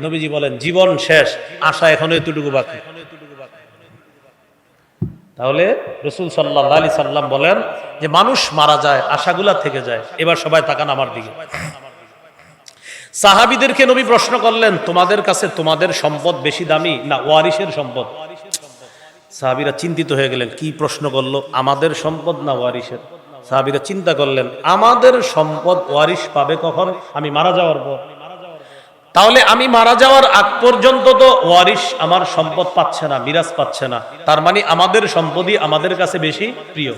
নবীজি বলেন, জীবন শেষ, আশা এখনো এতটুকু বাকি। তাহলে রাসূল সাল্লাল্লাহু আলাইহি সাল্লাম বলেন যে মানুষ মারা যায়, আশাগুলা থেকে যায়। এবার সবাই তাকান আমার দিকে। সাহাবীদেরকে নবী প্রশ্ন করলেন, তোমাদের কাছে তোমাদের সম্পদ বেশি দামি না ওয়ারিসের সম্পদ? সাহাবীরা চিন্তিত হয়ে গেলেন, কি প্রশ্ন করলো? আমাদের সম্পদ না ওয়ারিসের? সাহাবীরা চিন্তা করলেন, আমাদের সম্পদ ওয়ারিস পাবে কখন? আমি মারা যাওয়ার পর। তাহলে আমি মারা যাওয়ার আগ পর্যন্ত তো ওয়ারিস আমার সম্পদ পাচ্ছে না, মিরাজ পাচ্ছে না। তার মানে আমাদের সম্পদই আমাদের কাছে বেশি প্রিয়।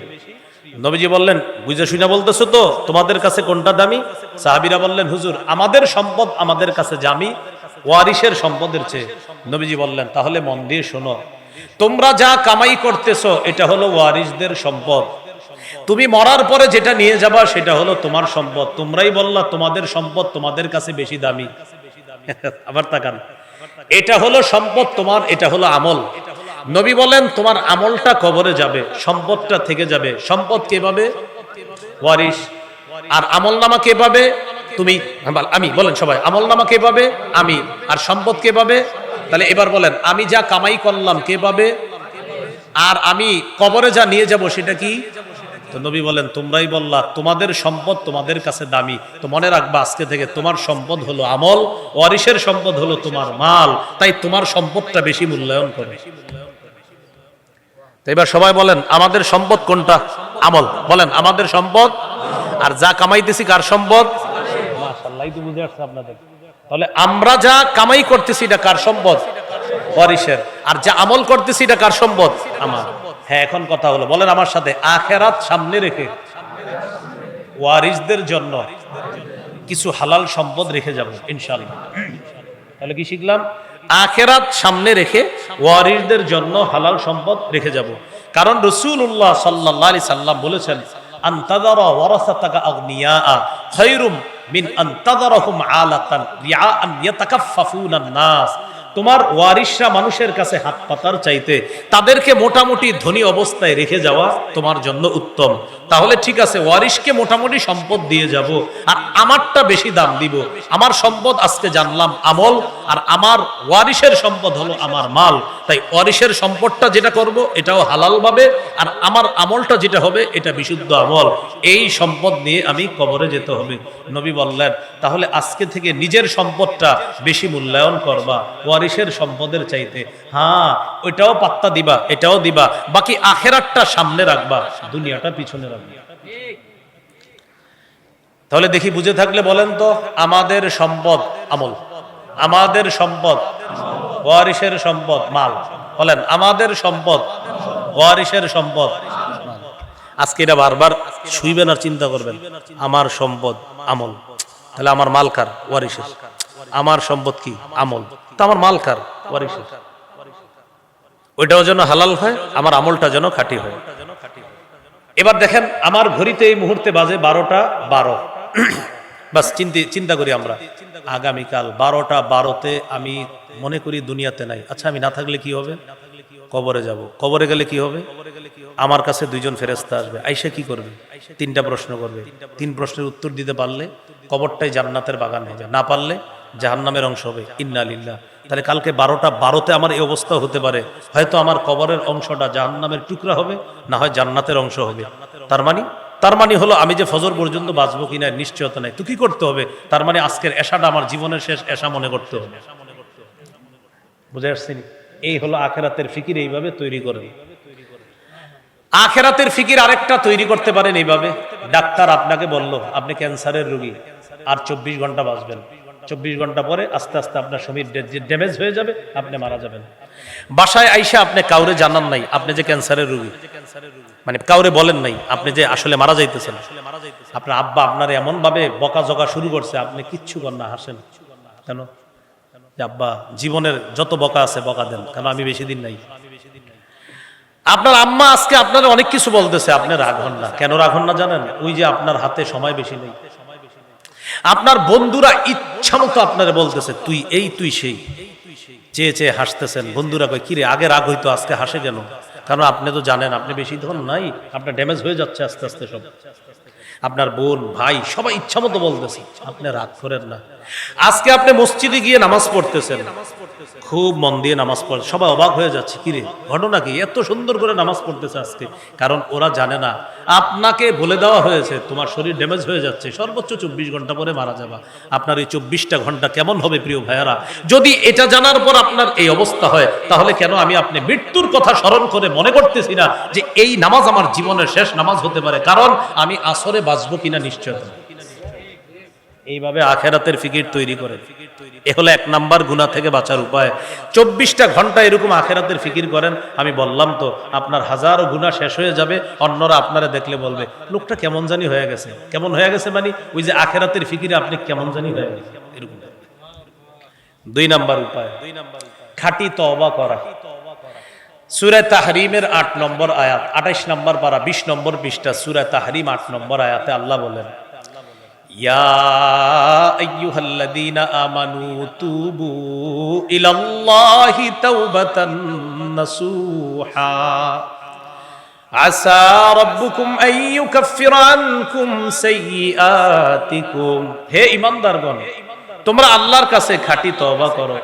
নবীজি বললেন, বুঝে শুনে বলতেছো তো, তোমাদের কাছে কোনটা দামি? সাহাবীরা বললেন, হুজুর, আমাদের সম্পদ আমাদের কাছে দামি ওয়ারিসের সম্পদের চেয়ে। নবীজি বললেন, তাহলে মন দিয়ে শোনো, তোমরা যা কামাই করতেছো এটা হলো ওয়ারিসদের সম্পদ। তুমি মরার পরে যেটা নিয়ে যাবা সেটা হলো তোমার সম্পদ। তোমরাই বললা তোমাদের সম্পদ তোমাদের কাছে বেশি দামি। আবার তাকান, এটা হলো সম্পদ তোমার, এটা হলো আমল। নবী বলেন, তোমার আমলটা কবরে যাবে, সম্পদটা থেকে যাবে। সম্পদ কে পাবে? ওয়ারিস। আর আমলনামা কে পাবে? তুমি, আমি। বলেন সবাই, আমলনামা কে পাবে? আমি। আর সম্পদ কে পাবে? তাহলে এবার বলেন, আমি যা কামাই করলাম কে পাবে? আর আমি কবরে যা নিয়ে যাব সেটা কি? তো নবী বলেন, তোমরাই বললা তোমাদের সম্পদ তোমাদের কাছে দামি। তো মনে রাখবা, আজকে থেকে তোমার সম্পদ হলো আমল, ওয়ারিসের সম্পদ হলো তোমার মাল। তাই তোমার সম্পদটা বেশি মূল্যায়ন করবে। তো এবার সবাই বলেন, আমাদের সম্পদ কোনটা? আমল। বলেন, আমাদের সম্পদ। আর যা কামাইতেছি কার সম্পদ? মাশাআল্লাহ, এই তো বুঝে আসছে আপনাদের। তাহলে আমরা যা কামাই করতেছি এটা কার সম্পদ? ওয়ারিসের। আর যা আমল করতেছি এটা কার সম্পদ? আমার। হ্যাঁ, এখন কথা হলো, বলেন আমার সাথে, আখিরাত সামনে রেখে ওয়ারিসদের জন্য কিছু হালাল সম্পদ রেখে যাব ইনশাআল্লাহ। তাহলে কি শিখলাম? আখিরাত সামনে রেখে ওয়ারিসদের জন্য হালাল সম্পদ রেখে যাব। কারণ রাসূলুল্লাহ সাল্লাল্লাহু আলাইহি সাল্লাম বলেছেন, আনতাযারা ওয়ারাসাতাকা আগনিয়া খায়রুম মিন আনতাযারাহুম আলাতান রিআআন ইয়াতাকাফফাফুনান নাস। তোমার ওয়ারিসরা মানুষের কাছে হাত পাতার চাইতে তাদেরকে মোটামুটি ধনী অবস্থায় রেখে যাওয়া তোমার জন্য উত্তম। তাহলে ঠিক আছে, ওয়ারিসকে মোটামুটি সম্পদ দিয়ে যাব, আর আমারটা বেশি দাম দিব। আমার সম্পদ আজকে জানলাম আমল, আর আমার ওয়ারিসের সম্পদ হলো আমার মাল। তাই ওয়ারিসের সম্পদটা যেটা করব এটাও হালাল ভাবে, আর আমার আমলটা যেটা হবে এটা বিশুদ্ধ আমল। এই সম্পদ নিয়ে আমি কবরে যেতে হবে। নবী বললেন তাহলে আজকে থেকে নিজের সম্পদটা বেশি মূল্যায়ন করবা ওয়ারিসের সম্পদের চাইতে। হ্যাঁ, ওইটাও পাত্তা দিবা, এটাও দিবা, বাকি আখেরাতটা সামনে রাখবা, দুনিয়াটা পিছনে রাখবা। তাহলে দেখি বুঝে থাকলে বলেন তো, আমাদের সম্পদ আমল, আমাদের সম্পদ ওয়ারিসের সম্পদ মাল। বলেন আমাদের সম্পদ ওয়ারিসের সম্পদ মাল। আজকে এটা বারবার শুইবেন আর চিন্তা করবেন, আমার সম্পদ আমল, তাহলে আমার মাল কার? ওয়ারিসের। আমার সম্পদ কি? আমল। তো আমার মাল কার? ওয়ারিসের। ওইটাও যেন হালাল হয়, আমার আমলটা যেন খাঁটি হয়। এবার দেখেন আমার ঘড়িতে এই মুহূর্তে বাজে 12টা 12। বাস চিন্তা করি আমরা আগামীকাল 12টা 12তে আমি মনে করি দুনিয়াতে নাই। আচ্ছা আমি না থাকলে কি হবে? কবরে যাব। কবরে গেলে কি হবে? আমার কাছে দুইজন ফেরেশতা আসবে, আইসা কি করবে? 3টা প্রশ্ন করবে। 3 প্রশ্নের উত্তর দিতে পারলে কবরটাই জান্নাতের বাগান হয়ে যায়, না পারলে জাহান্নামের অংশ হবে। ইন্না লিল্লাহ। তাহলে কালকে 12টা 12তে আমার এই অবস্থা হতে পারে, হয়তো আমার কবরের অংশটা জাহান্নামের টুকরা হবে, না হয় জান্নাতের অংশ হবে। তার মানে হলো আমি যে ফজর পর্যন্ত বাঁচবো কিনা নিশ্চয়তা নাই। তো কি করতে হবে? তার মানে আজকের এশাটা আমার জীবনের শেষ এশা মনে করতে হবে। বুঝে আসছেন? এই হলো আখেরাতের ফিকির, এইভাবে তৈরি করেন। আখেরাতের ফিকির আরেকটা তৈরি করতে পারেন এইভাবে। ডাক্তার আপনাকে বলল আপনি ক্যান্সারের রোগী, আর 24 ঘন্টা বাঁচবেন। 24 ঘন্টা পরে আস্তে আস্তে আপনার শরীর ড্যামেজ হয়ে যাবে, আপনি মারা যাবেন। বাসায় আইসা আপনি কাউরে জানান নাই আপনি যে ক্যান্সারের রোগী, মানে কাউরে বলেন নাই আপনি যে আসলে মারা যাইতেছেন। আপনার আব্বা আপনার এমন ভাবে বকাঝকা শুরু করছে, আপনি কিচ্ছু কর না, হাসেন। কেন? যে আব্বা জীবনের যত বকা আছে বকা দেন, কারণ আমি বেশি দিন নাই। আপনার আম্মা আজকে আপনারা অনেক কিছু বলতেছে, আপনি রাগ হন না। কেন রাগ হন না জানেন? ওই যে আপনার হাতে সময় বেশি নেই। আপনার বন্ধুরা ইচ্ছা মতো আপনারা বলতেছে তুই এই তুই সেই, চেয়ে চেয়ে হাসতেছেন। বন্ধুরা কয় কিরে আগে রাগ হইতো আজকে হাসে কেন? কারণ আপনি তো জানেন আপনি বেশি ধন নাই, আপনার ড্যামেজ হয়ে যাচ্ছে আস্তে আস্তে সব। আপনার বোন ভাই সবাই ইচ্ছা মতো বলতেছে, আপনি রাগ করেন না। আজকে আপনি মসজিদে গিয়ে নামাজ পড়তেছেন, খুব মন দিয়ে নামাজ পড়ে, সবাই অবাক হয়ে যাচ্ছে, কিরে ঘটনা কি, এত সুন্দর করে নামাজ পড়তেছে আজকে। কারণ ওরা জানে না আপনাকে বলে দেওয়া হয়েছে তোমার শরীর ড্যামেজ হয়ে যাচ্ছে, সর্বোচ্চ 24 ঘন্টা পরে মারা যাবা। আপনার এই 24টা ঘন্টা কেমন হবে প্রিয় ভাইয়ারা? যদি এটা জানার পর আপনার এই অবস্থা হয়, তাহলে কেন আমি আপনি মৃত্যুর কথা স্মরণ করে মনে করতেছি না যে এই নামাজ আমার জীবনের শেষ নামাজ হতে পারে, কারণ আমি আসরে বাঁচবো কিনা নিশ্চয়তা। এইভাবে আখেরাতের ফিকির তৈরি করেন। এ হলো 1 নাম্বার গুনাহ থেকে বাঁচার উপায়। 24টা ঘন্টা এরকম আখেরাতের ফিকির করেন। আমি বললাম তো আপনার হাজারো গুনাহ শেষ হয়ে যাবে, অন্যরা আপনারা দেখলে বলবে লোকটা কেমন জানি হয়ে গেছে। কেমন হয়ে গেছে মানে ওই যে আখেরাতের ফিকিরে আপনি কেমন জানি হয়ে গেছে এরকম। 2 নাম্বার উপায় খাঁটি তওবা করা। সূরা তাহরিমের 8 নম্বর আয়াত, 28 নম্বর পারা 20 নম্বর পৃষ্ঠা, সূরা তাহরিম 8 নম্বর আয়াতে আল্লাহ বলেন ইয়া আইয়ুহাল্লাযীনা আমানু তুবু ইলাল্লাহি তাওবাতান নাসুহা আসা রাব্বুকুম আইয়ুকাফফিরা আনকুম সাইয়্যাতিকুম। হে ঈমানদারগণ, তোমরা আল্লাহর কাছে খাঁটি তওবা করো,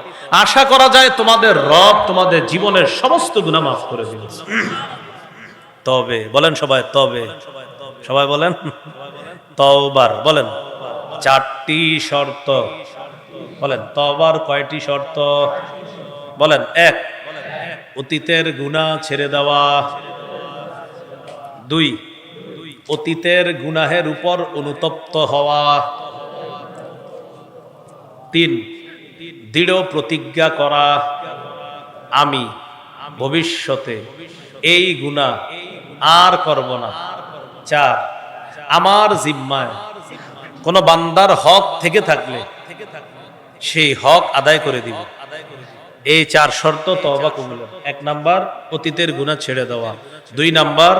আশা করা যায় তোমাদের রব তোমাদের জীবনের সমস্ত গুনাহ মাফ করে দিবেন। তবে বলেন সবাই, তবে সবাই বলেন তওবার, বলেন 4টি শর্ত। বলেন তওবার কয়টি শর্ত? বলেন 1 অতীতের গুনাহ ছেড়ে দেওয়া, 2 অতীতের গুনাহের উপর অনুতপ্ত হওয়া, 3 দৃঢ় প্রতিজ্ঞা করা আমি ভবিষ্যতে এই গুনাহ আর করব না। 4 আমার জিম্মায় কোন বান্দার হক থেকে থাকলে সেই হক আদায় করে দিব। এই 4 শর্ত তওবা কবুলের। 1 নাম্বার অতীতের গুনাহ ছেড়ে দেওয়া, 2 নাম্বার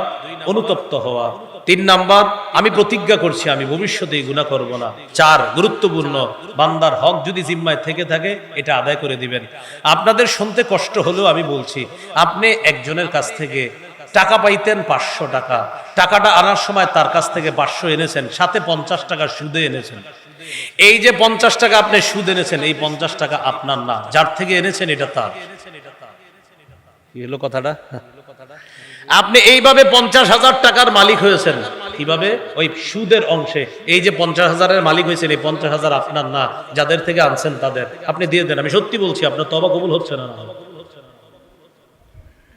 অনুতপ্ত হওয়া, 3 নাম্বার আমি প্রতিজ্ঞা করছি আমি ভবিষ্যতে এই গুনাহ করব না, 4 গুরুত্বপূর্ণ বান্দার হক যদি জিম্মায় থেকে থাকে এটা আদায় করে দিবেন। আপনাদের শুনতে কষ্ট হলেও আমি বলছি, আপনি একজনের কাছ থেকে টাকা পাইতেন 500 টাকা, টাকাটা আনার সময় তার কাছ থেকে 500 এনেছেন, সাথে 50 টাকা সুদে এনেছেন। এই যে 50 টাকা আপনি সুদ এনেছেন, এই 50 টাকা আপনার না, যার থেকে এনেছেন এটা তার। কি হলো কথাটা? আপনি এইভাবে 50,000 টাকার মালিক হয়েছেন। কিভাবে? ওই সুদের অংশে। এই যে 50,000-এর মালিক হয়েছেন, এই 50,000 আপনার না, যাদের থেকে আনছেন তাদের। আপনি দিয়ে দেন। আমি সত্যি বলছি, আপনার তওবা কবুল হচ্ছে না।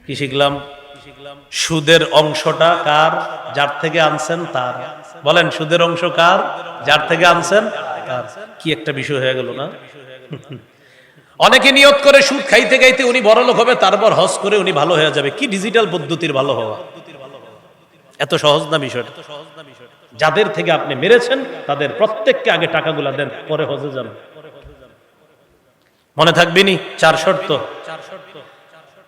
কি শিখলাম? সুদের অংশটা কার? যার থেকে আনছেন তার। বলেন, সুদের অংশ কার? যার থেকে আনছেন তার। কি একটা বিষয় হয়ে গেল না? অনেকে নিয়ত করে সুদ খাইতে খাইতে উনি বড় লোক হবে, তারপর হজ করে উনি ভালো হয়ে যাবে। কি ডিজিটাল পদ্ধতির ভালো হওয়া! এত সহজ না বিষয়টা। যাদের থেকে আপনি মেরেছেন তাদের প্রত্যেককে আগে টাকাগুলা দেন, পরে হজে যান। মনে থাকবেনি 4 শর্ত: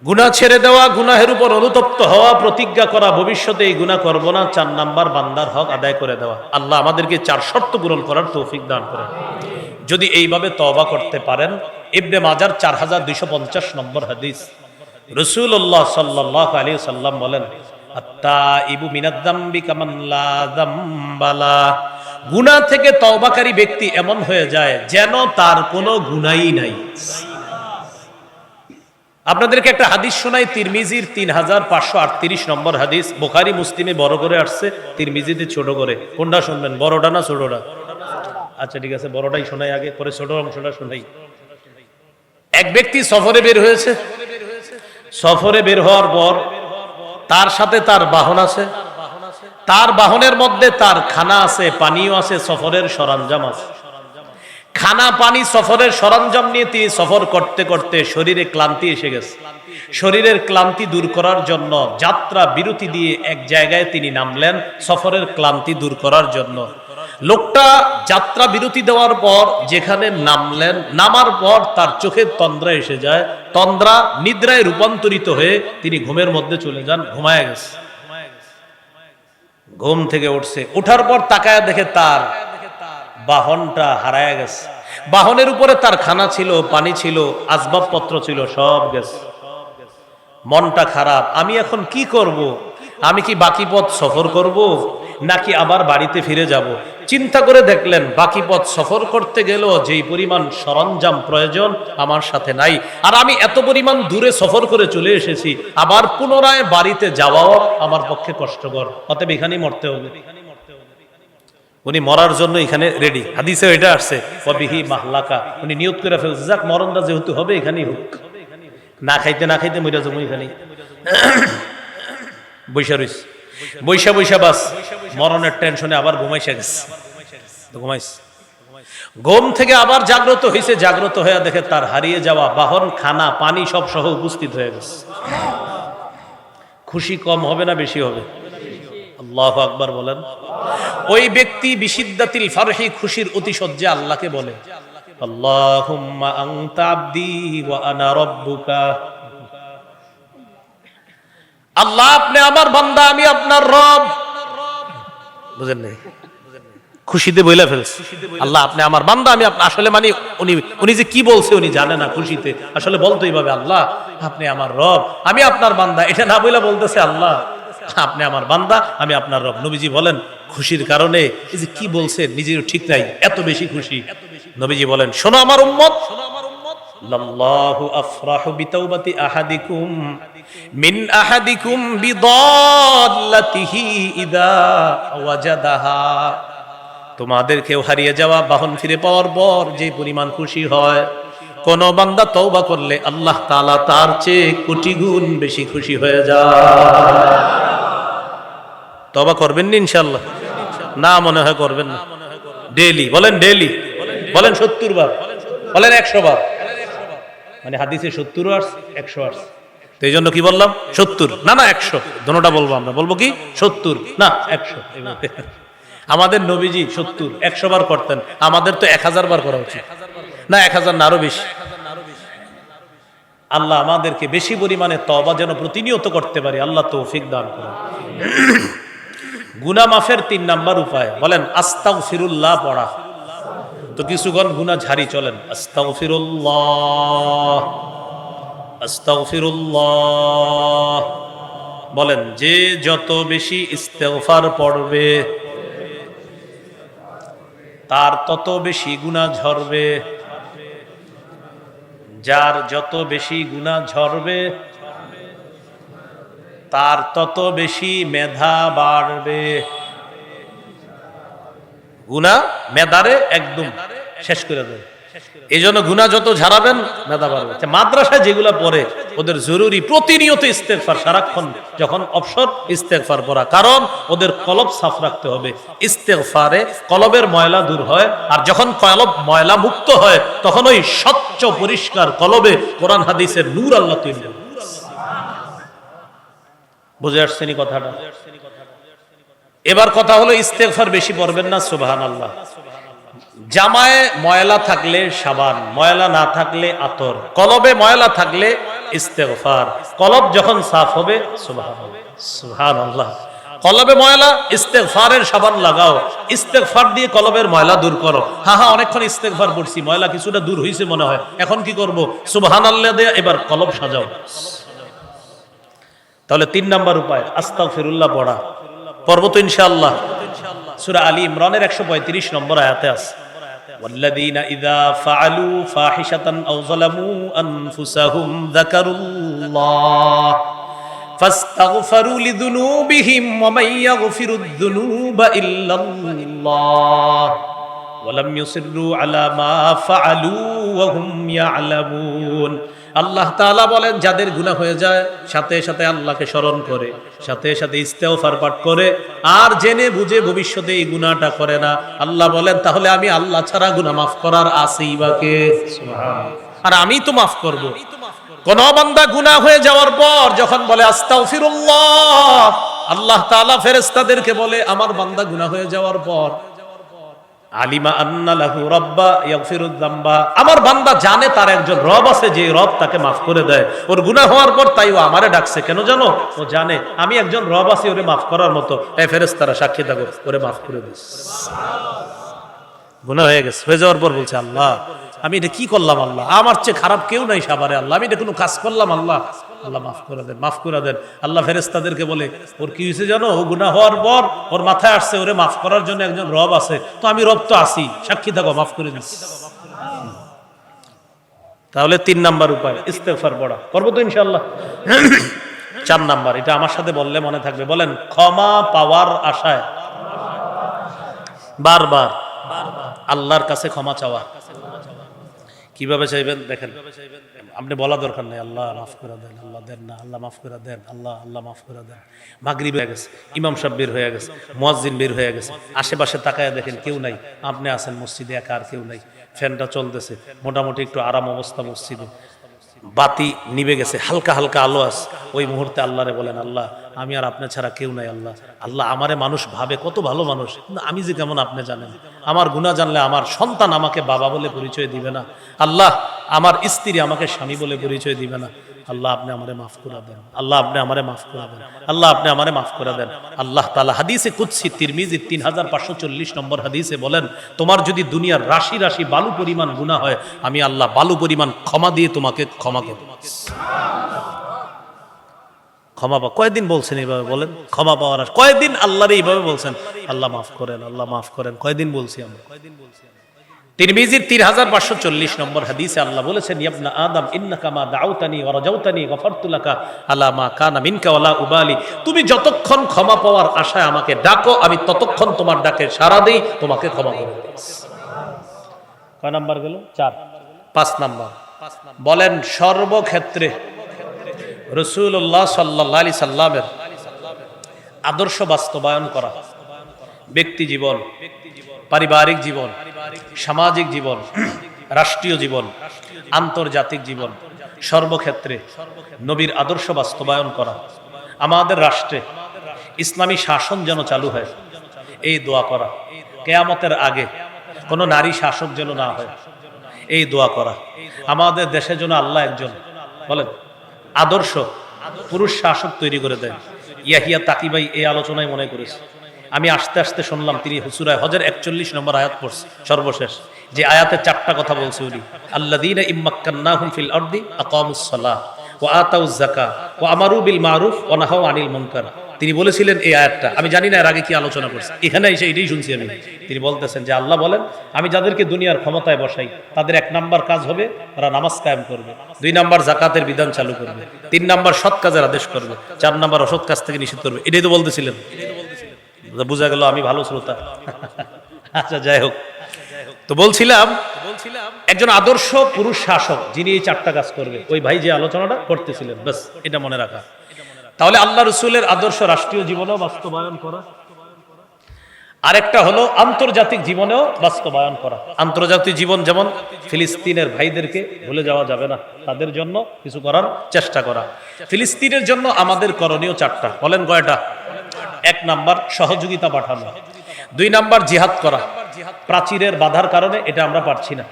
গুনাহ ছেড়ে দেওয়া, গুনাহের উপর অনুতপ্ত হওয়া, প্রতিজ্ঞা করা ভবিষ্যতে এই গুনাহ করব না, 4 নাম্বার বান্দার হক আদায় করে দেওয়া। আল্লাহ আমাদেরকে 4 শর্ত পূরণ করার তৌফিক দান করেন। যদি এইভাবে তওবা করতে পারেন, ইবনে মাজার 4250 নম্বর হাদিস, রাসূলুল্লাহ সাল্লাল্লাহু আলাইহি ওয়াসাল্লাম বলেন, আত্তাইবু মিনাদ যামবি কামান লা যামবালা। গুনাহ থেকে তওবাকারী ব্যক্তি এমন হয়ে যায় যেন তার কোনো গুনাহই নাই। আপনাদেরকে একটা হাদিস শোনাই, তিরমিজির 3538 নম্বর হাদিস। বুখারী মুসলিমে বড় করে আসছে, তিরমিজিতে ছোট করে। কোনটা শুনবেন, বড়টা না ছোটটা? আচ্ছা ঠিক আছে, বড়টাই শোনাই আগে, পরে ছোট অংশটা শোনাই। এক ব্যক্তি সফরে বের হয়েছে। সফরে বের হওয়ার পর তার সাথে তার বাহন আছে। তার বাহনের মধ্যে তার খানা আছে, পানিও আছে, সফরের সরঞ্জাম আছে। খানা, পানি, সফরের সরঞ্জাম নিয়ে তিনি সফর করতে করতে শরীরে ক্লান্তি এসে গেছে। শরীরের ক্লান্তি দূর করার জন্য যাত্রা বিরতি দিয়ে এক জায়গায় তিনি নামলেন, সফরের ক্লান্তি দূর করার জন্য। লোকটা যাত্রা বিরতি দেওয়ার পর যেখানে নামলেন, নামার পর তার চোখে তন্দ্রা এসে যায়। তন্দ্রা নিদ্রায় রূপান্তরিত হয়ে তিনি ঘুমের মধ্যে চলে যান, ঘুমায় গেছে। ঘুম থেকে উঠছে, উঠার পর তাকায় দেখে তার বাহনটা হারায় গেছে। বাহনের উপরে তার খানা ছিল, পানি ছিল, আসবাবপত্র ছিল, সব গেছে। মনটা খারাপ। আমি এখন কি করব? আমি কি বাকি পথ সফর করব নাকি আবার বাড়িতে ফিরে যাব? চিন্তা করে দেখলেন বাকি পথ সফর করতে গেলেও যেই পরিমাণ সরঞ্জাম প্রয়োজন আমার সাথে নাই, আর আমি এত পরিমাণ দূরে সফর করে চলে এসেছি, আবার পুনরায় বাড়িতে যাওয়াও আমার পক্ষে কষ্টকর, অতএব এখানেই মরতে হবে। উনি মরার জন্য এখানে রেডি। হাদিসে এটা আসছে, ওয়াবিহি মাহলাকা। উনি নিয়ত করে ফেলছে, যাক মরণটা যেহেতু হবে এখানেই হোক, না খাইতে না খাইতে মরে যাবো এখানেই। বৈশা রইছে, বৈশা বৈশা বাস মরণের টেনশনে আবার ঘুমাইসা গেছে। ঘুমাইছে, ঘুম থেকে আবার জাগ্রত হয়েছে। জাগ্রত হয়ে দেখে তার হারিয়ে যাওয়া বাহন, খানা, পানি সব সহ উপস্থিত হয়ে গেছে। খুশি কম হবে না বেশি হবে? আল্লাহু আকবার বলেন। ওই ব্যক্তি বিশিদ্দাতিল ফারহি, খুশির অতিশয্যে আল্লাহকে বলে, আল্লাহুম্মা আনতা আবদি ওয়া আনা রাব্বুকা। আল্লাহ আপনি আমার বান্দা, আমি আপনার রব। বুঝেন নাই? খুশিতে বইলা ফেলছে, আল্লাহ আপনি আমার বান্দা, আমি আসলে মানে উনি যে কি বলছে উনি জানে না। খুশিতে আসলে বলতো এইভাবে, আল্লাহ আপনি আমার রব, আমি আপনার বান্দা। এটা না বইলা বলতেছে, আল্লাহ আপনি আমার বান্দা, আমি আপনার রব। নবীজি বলেন খুশির কারণে এই যে কি বলছে নিজের ঠিক নাই, এত বেশি খুশি। নবীজি বলেন, শোনো আমার উম্মত, লাল্লাহু আফরাহু বিতাওবাতি আহাদিকুম মিন আহাদিকুম বিদাল্লাতিহি ইদা ওয়াজাদাহা। তোমাদের কেউ হারিয়ে যাওয়া বাহন ফিরে পাওয়ার পর যে পরিমাণ খুশি হয়, কোন বান্দা তওবা করলে আল্লাহ তাআলা তার চেয়ে কোটি গুণ বেশি খুশি হয়ে যায়। তওবা করবেন না ইনশাআল্লাহ? না মনে হয় করবেন না। ডেইলি বলেন, ডেইলি বলেন 70 বার, বলেন 100 বার। মানে হাদিসে 70 বার 100 বার, তো এই জন্য কি বললাম 70 না 100, দুটোটা বলবো। আমরা বলবো কি 70 না 100। আমাদের নবীজি 70 100 বার করতেন, আমাদের তো 1000 বার করা উচিত না? 1000 না আরো বেশি। আল্লাহ আমাদেরকে বেশি পরিমাণে তওবা যেন প্রতিনিয়ত করতে পারি, আল্লাহ তৌফিক দান করুন। গুনাহ মাফের 3 নাম্বার উপায়, বলেন আস্তাগফিরুল্লাহ পড়া। তো কিছুক্ষণ গুনাহ ঝাড়ি চলেন, আস্তাগফিরুল্লাহ আস্তাগফিরুল্লাহ বলেন। যে যত বেশি ইস্তেগফার পড়বে তার তত বেশি গুনাহ ঝরবে, যার যত বেশি গুনাহ ঝরবে তার তত বেশি মেধা বাড়বে। গুনাহ মেধারে একদম শেষ করে দেবে। এই জন্য গুনাহ যত ঝাড়াবেন মেধা বাড়বে। মাদ্রাসায় যেগুলা পড়ে ওদের জরুরি প্রতিনিয়ত ইস্তেগফার, সারাক্ষণ যখন অবসর ইস্তেগফার পড়া, কারণ ওদের কলব সাফ রাখতে হবে। ইস্তেগফারে কলবের ময়লা দূর হয়, আর যখন কলব ময়লা মুক্ত হয় তখন ওই স্বচ্ছ পরিষ্কার কলবে কোরআন হাদিসের নূর আল্লাহ তৈরি করে। বুঝে আসছেনি কথাটা? এবার কথা হলো ইস্তেগফার বেশি পড়বেন না, সুবহানাল্লাহ। জামায় ময়লা থাকলে সাবান, ময়লা না থাকলে আতর, কলবে ময়লা থাকলে ইস্তেগফার। কলব যখন সাফ হবে, সুবহানাল্লাহ সুবহানাল্লাহ, কলবে ময়লা, ইস্তেগফারের সাবান লাগাও, ইস্তেগফার দিয়ে কলবের ময়লা দূর করো। হ্যাঁ অনেকক্ষণ ইস্তেগফার পড়ছি, ময়লা কিছুটা দূর হয়েছে মনে হয়, এখন কি করব? সুবহানাল্লাহ দিয়ে এবার কলব সাজাও। তাহলে 3 নাম্বার উপায় আস্তাগফিরুল্লাহ পড়া। পড়ব তো ইনশাআল্লাহ। সূরা আলী ইমরানের 135 নম্বর আয়াতে আছে, ওয়াল্লাযীনা ইযা ফাআলু ফাহিশাতান আও যালামু আনফুসাহুম যাকারুল্লাহ ফাস্তাগফারু লিযুনুবিহিম ওয়া মান ইয়াগফিরুদ যুনুবা ইল্লাল্লাহ ওয়া লাম ইউসিররু আলা মা ফাআলু ওয়া হুম ইয়ালামুন। আল্লাহ তাআলা বলেন, যাদের গুনাহ হয়ে যায় সাথে সাথে আল্লাহকে স্মরণ করে, সাথে সাথে ইস্তেগফার পাঠ করে, আর জেনে বুঝে ভবিষ্যতে এই গুনাহটা করে না, আল্লাহ বলেন তাহলে আমি আল্লাহ ছাড়া গুনাহ মাফ করার আছেই বা কে? সুবহানাল্লাহ। আর আমি তো মাফ করব। কোন বান্দা গুনাহ হয়ে যাওয়ার পর যখন বলে আস্তাগফিরুল্লাহ, আল্লাহ তাআলা ফেরেশতাদেরকে বলে আমার বান্দা গুনাহ হয়ে যাওয়ার পর আলিমা আন্না লাহু রাব্বা ইয়াগফিরুয যামবা, আমার বান্দা জানে তার একজন রব আছে, যে রব তাকে মাফ করে দেয়। ওর গুনাহ হওয়ার পর তাই ও আমারে ডাকছে, কেন জানো? ও জানে আমি একজন রব আছি ওরে মাফ করার মতো। এই ফেরেশতারা সাক্ষী থাকো, ওরে মাফ করে দিস। গুনাহ হয়ে গেছে, হয়ে যাওয়ার পর বলছে আল্লাহ আমি এটা কি করলাম, আল্লাহ আমার চেয়ে খারাপ কেউ নাই সাবারে, আল্লাহ আমি এটা কোনো কাজ করলাম, আল্লাহ আল্লাহ মাফ করে দেন, মাফ করে দেন। আল্লাহ ফেরেশতাদেরকে বলে ওর কি হয়েছে জানো? ও গুনাহ হওয়ার পর ওর মাথায় আসছে ওরে মাফ করার জন্য একজন রব আছে, তো আমি রব তো আছি, সাক্ষী থাকো, মাফ করে দিচ্ছি। তাহলে 3 নাম্বার উপায় ইস্তেগফার পড়া। করবো তো ইনশাআল্লাহ। 4 নাম্বার, এটা আমার সাথে বললে মনে থাকবে, বলেন ক্ষমা পাওয়ার আশায় বারবার আল্লাহর কাছে ক্ষমা চাওয়া। কিভাবে চাইবেন দেখেন, আপনি বলা দরকার নেই আল্লাহ মাফ করে দেন, আল্লাহ দেন না, আল্লাহ মাফ করে দেন, আল্লাহ আল্লাহ মাফ করে দেন। মাগরিব হয়ে গেছে, ইমাম সাহেব বের হয়ে গেছে, মুয়াজ্জিন বের হয়ে গেছে, আশেপাশে তাকায় দেখেন কেউ নাই, আপনি আছেন মসজিদে একা, আর কেউ নাই, ফ্যানটা চলতেছে, মোটামুটি একটু আরাম অবস্থা মসজিদে, বাতি নিভে গেছে, হালকা হালকা আলো আছে। ওই মুহূর্তে আল্লাহরে বলেন আল্লাহ আমি আর আপনি ছাড়া কেউ নাই, আল্লাহ আল্লাহ আমারে মানুষ ভাবে কত ভালো মানুষ, কিন্তু আমি যে কেমন আপনি জানেন, আমার গুনাহ জানলে আমার সন্তান আমাকে বাবা বলে পরিচয় দিবে না, আল্লাহ আমার স্ত্রী আমাকে স্বামী বলে পরিচয় দিবে না, আল্লাহ আপনি আমারে মাফ করে দেন, আল্লাহ আপনি আমারে মাফ করে দেন, আল্লাহ আপনি আমারে মাফ করে দেন। আল্লাহ তাআলা হাদিসে কুদসি তিরমিজি 3540 নম্বর হাদিসে বলেন, তোমার যদি দুনিয়ার রাশি রাশি বালু পরিমাণ গুনাহ হয়, আমি আল্লাহ বালু পরিমাণ ক্ষমা দিয়ে তোমাকে ক্ষমা করব। ক্ষমা পাওয়া কয়দিন বলছেন এইভাবে বলেন? ক্ষমা পাওয়ার কয়দিন আল্লাহর এইভাবে বলছেন আল্লাহ মাফ করেন, আল্লাহ মাফ করেন, কয়দিন বলছি আমরা? তিরমিজির 3540 নম্বর হাদিসে আল্লাহ বলেছেন, ইবনা আদম ইন্নাকা মা দাউতানি ওয়া রাজাউতানি গফারতু লাকা আলা মা কানা মিনকা ওয়ালা উবালি, তুমি যতক্ষণ ক্ষমা পাওয়ার আশায় আমাকে ডাকো, আমি ততক্ষণ তোমার ডাকে সাড়া দেই, তোমাকে ক্ষমা করব। কয় নাম্বার গেল? 4। 5 নাম্বার বলেন সর্বক্ষেত্রে রাসূলুল্লাহ সাল্লাল্লাহু আলাইহি সাল্লামের আদর্শ বাস্তবায়ন করা। ব্যক্তি জীবন, পারিবারিক জীবন, সামাজিক জীবন, রাষ্ট্রীয় জীবন, আন্তর্জাতিক জীবন, সর্বক্ষেত্রে নবীর আদর্শ বাস্তবায়ন করা। আমাদের রাষ্ট্রে ইসলামী শাসন যেন চালু হয়, এই দোয়া করা। কিয়ামতের আগে কোনো নারী শাসক যেন না হয়, এই দোয়া করা। আমাদের দেশে যেন আল্লাহ একজন বলেন আদর্শ পুরুষ শাসক তৈরি করে দেন। ইয়াহিয়া তাকিবাই এই আলোচনায় মনে করেছে, আমি আস্তে আস্তে শুনলাম তিনি সূরা হজের 41 নম্বর আয়াত পড়ছে, সর্বশেষ যে আয়াতে 4টা কথা বলছে উনি, আল্লাযীনা ইম্মাক্কান্নাহুম ফিল আরদি আকামুস সালাহ ওয়া আতাউজ যাকাত ওয়া আমারু বিল মারুফ ওয়া নাহাউ আনিল মুনকার তিনি বলেছিলেন এই আয়াতটা, আমি জানি না এর আগে কি আলোচনা করছি, এখানে এসে এটাই শুনছি আমি। তিনি বলতেছেন যে আল্লাহ বলেন, আমি যাদেরকে দুনিয়ার ক্ষমতায় বসাই তাদের 1 নাম্বার কাজ হবে তারা নামাজ কায়েম করবে, 2 নাম্বার জাকাতের বিধান চালু করবে, 3 নাম্বার সৎ কাজের আদেশ করবে, 4 নাম্বার অসৎ কাজ থেকে নিষেধ করবে। এটাই তো বলতেছিলেন। বোঝা গেল আমি ভালো শ্রোতা। আচ্ছা যাই হোক, তো বলছিলাম একজন আদর্শ পুরুষ শাসক যিনি এই 4টা কাজ করবে, ওই ভাই যে আলোচনাটা করতেছিলেন, বাস এটা মনে রাখা। তাহলে আল্লাহ রসুলের আদর্শ রাষ্ট্রীয় জীবনেও বাস্তবায়ন করা, আরেকটা হলো আন্তর্জাতিক জীবনেও বাস্তবায়ন করা। আন্তর্জাতিক জীবন যেমন ফিলিস্তিনের ভাইদেরকে ভুলে যাওয়া যাবে না, তাদের জন্য কিছু করার চেষ্টা করা। ফিলিস্তিনের জন্য আমাদের করণীয় 4টা, বলেন কয়টা? 1 নাম্বার সহযোগিতা পাঠানো, 2 নাম্বার জিহাদ করা, প্রাচীরের বাধার কারণে এটা আমরা পারছি না,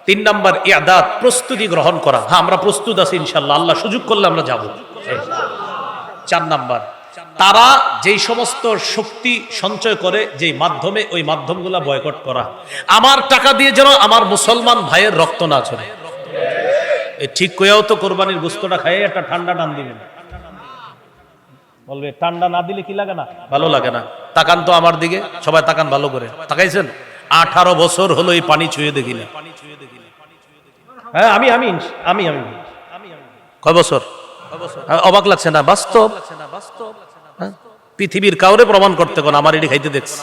3 নাম্বার ইয়াদাত প্রস্তুতি গ্রহণ করা, হ্যাঁ আমরা প্রস্তুত আছি ইনশাআল্লাহ, আল্লাহ সুযোগ করলে আমরা যাব। 4 নাম্বার তারা যেই সমস্ত শক্তি সঞ্চয় করে যেই মাধ্যমে, ওই মাধ্যমগুলা বয়কট করা। আমার টাকা দিয়ে যেন আমার মুসলমান ভাইয়ের রক্ত না ঝরে। ঠিক কইয়াও তো কোরবানির গোশতটা খাইয়ে একটা ঠান্ডা টান দিবেন, বলবে ঠান্ডা না দিলে কি লাগে না, ভালো লাগে না। তাকান তো আমার দিকে, সবাই তাকান ভালো করে, তাকাইছেন? 18 বছর হলো এই পানি ছুঁয়ে দেখি না। হ্যাঁ আমি আমি আমি আমি কয় বছর? অবাক লাগছে না? বাস্তব। পৃথিবীর কাউরে প্রমাণ করতে কোন আমার এটি খাইতে দেখছি।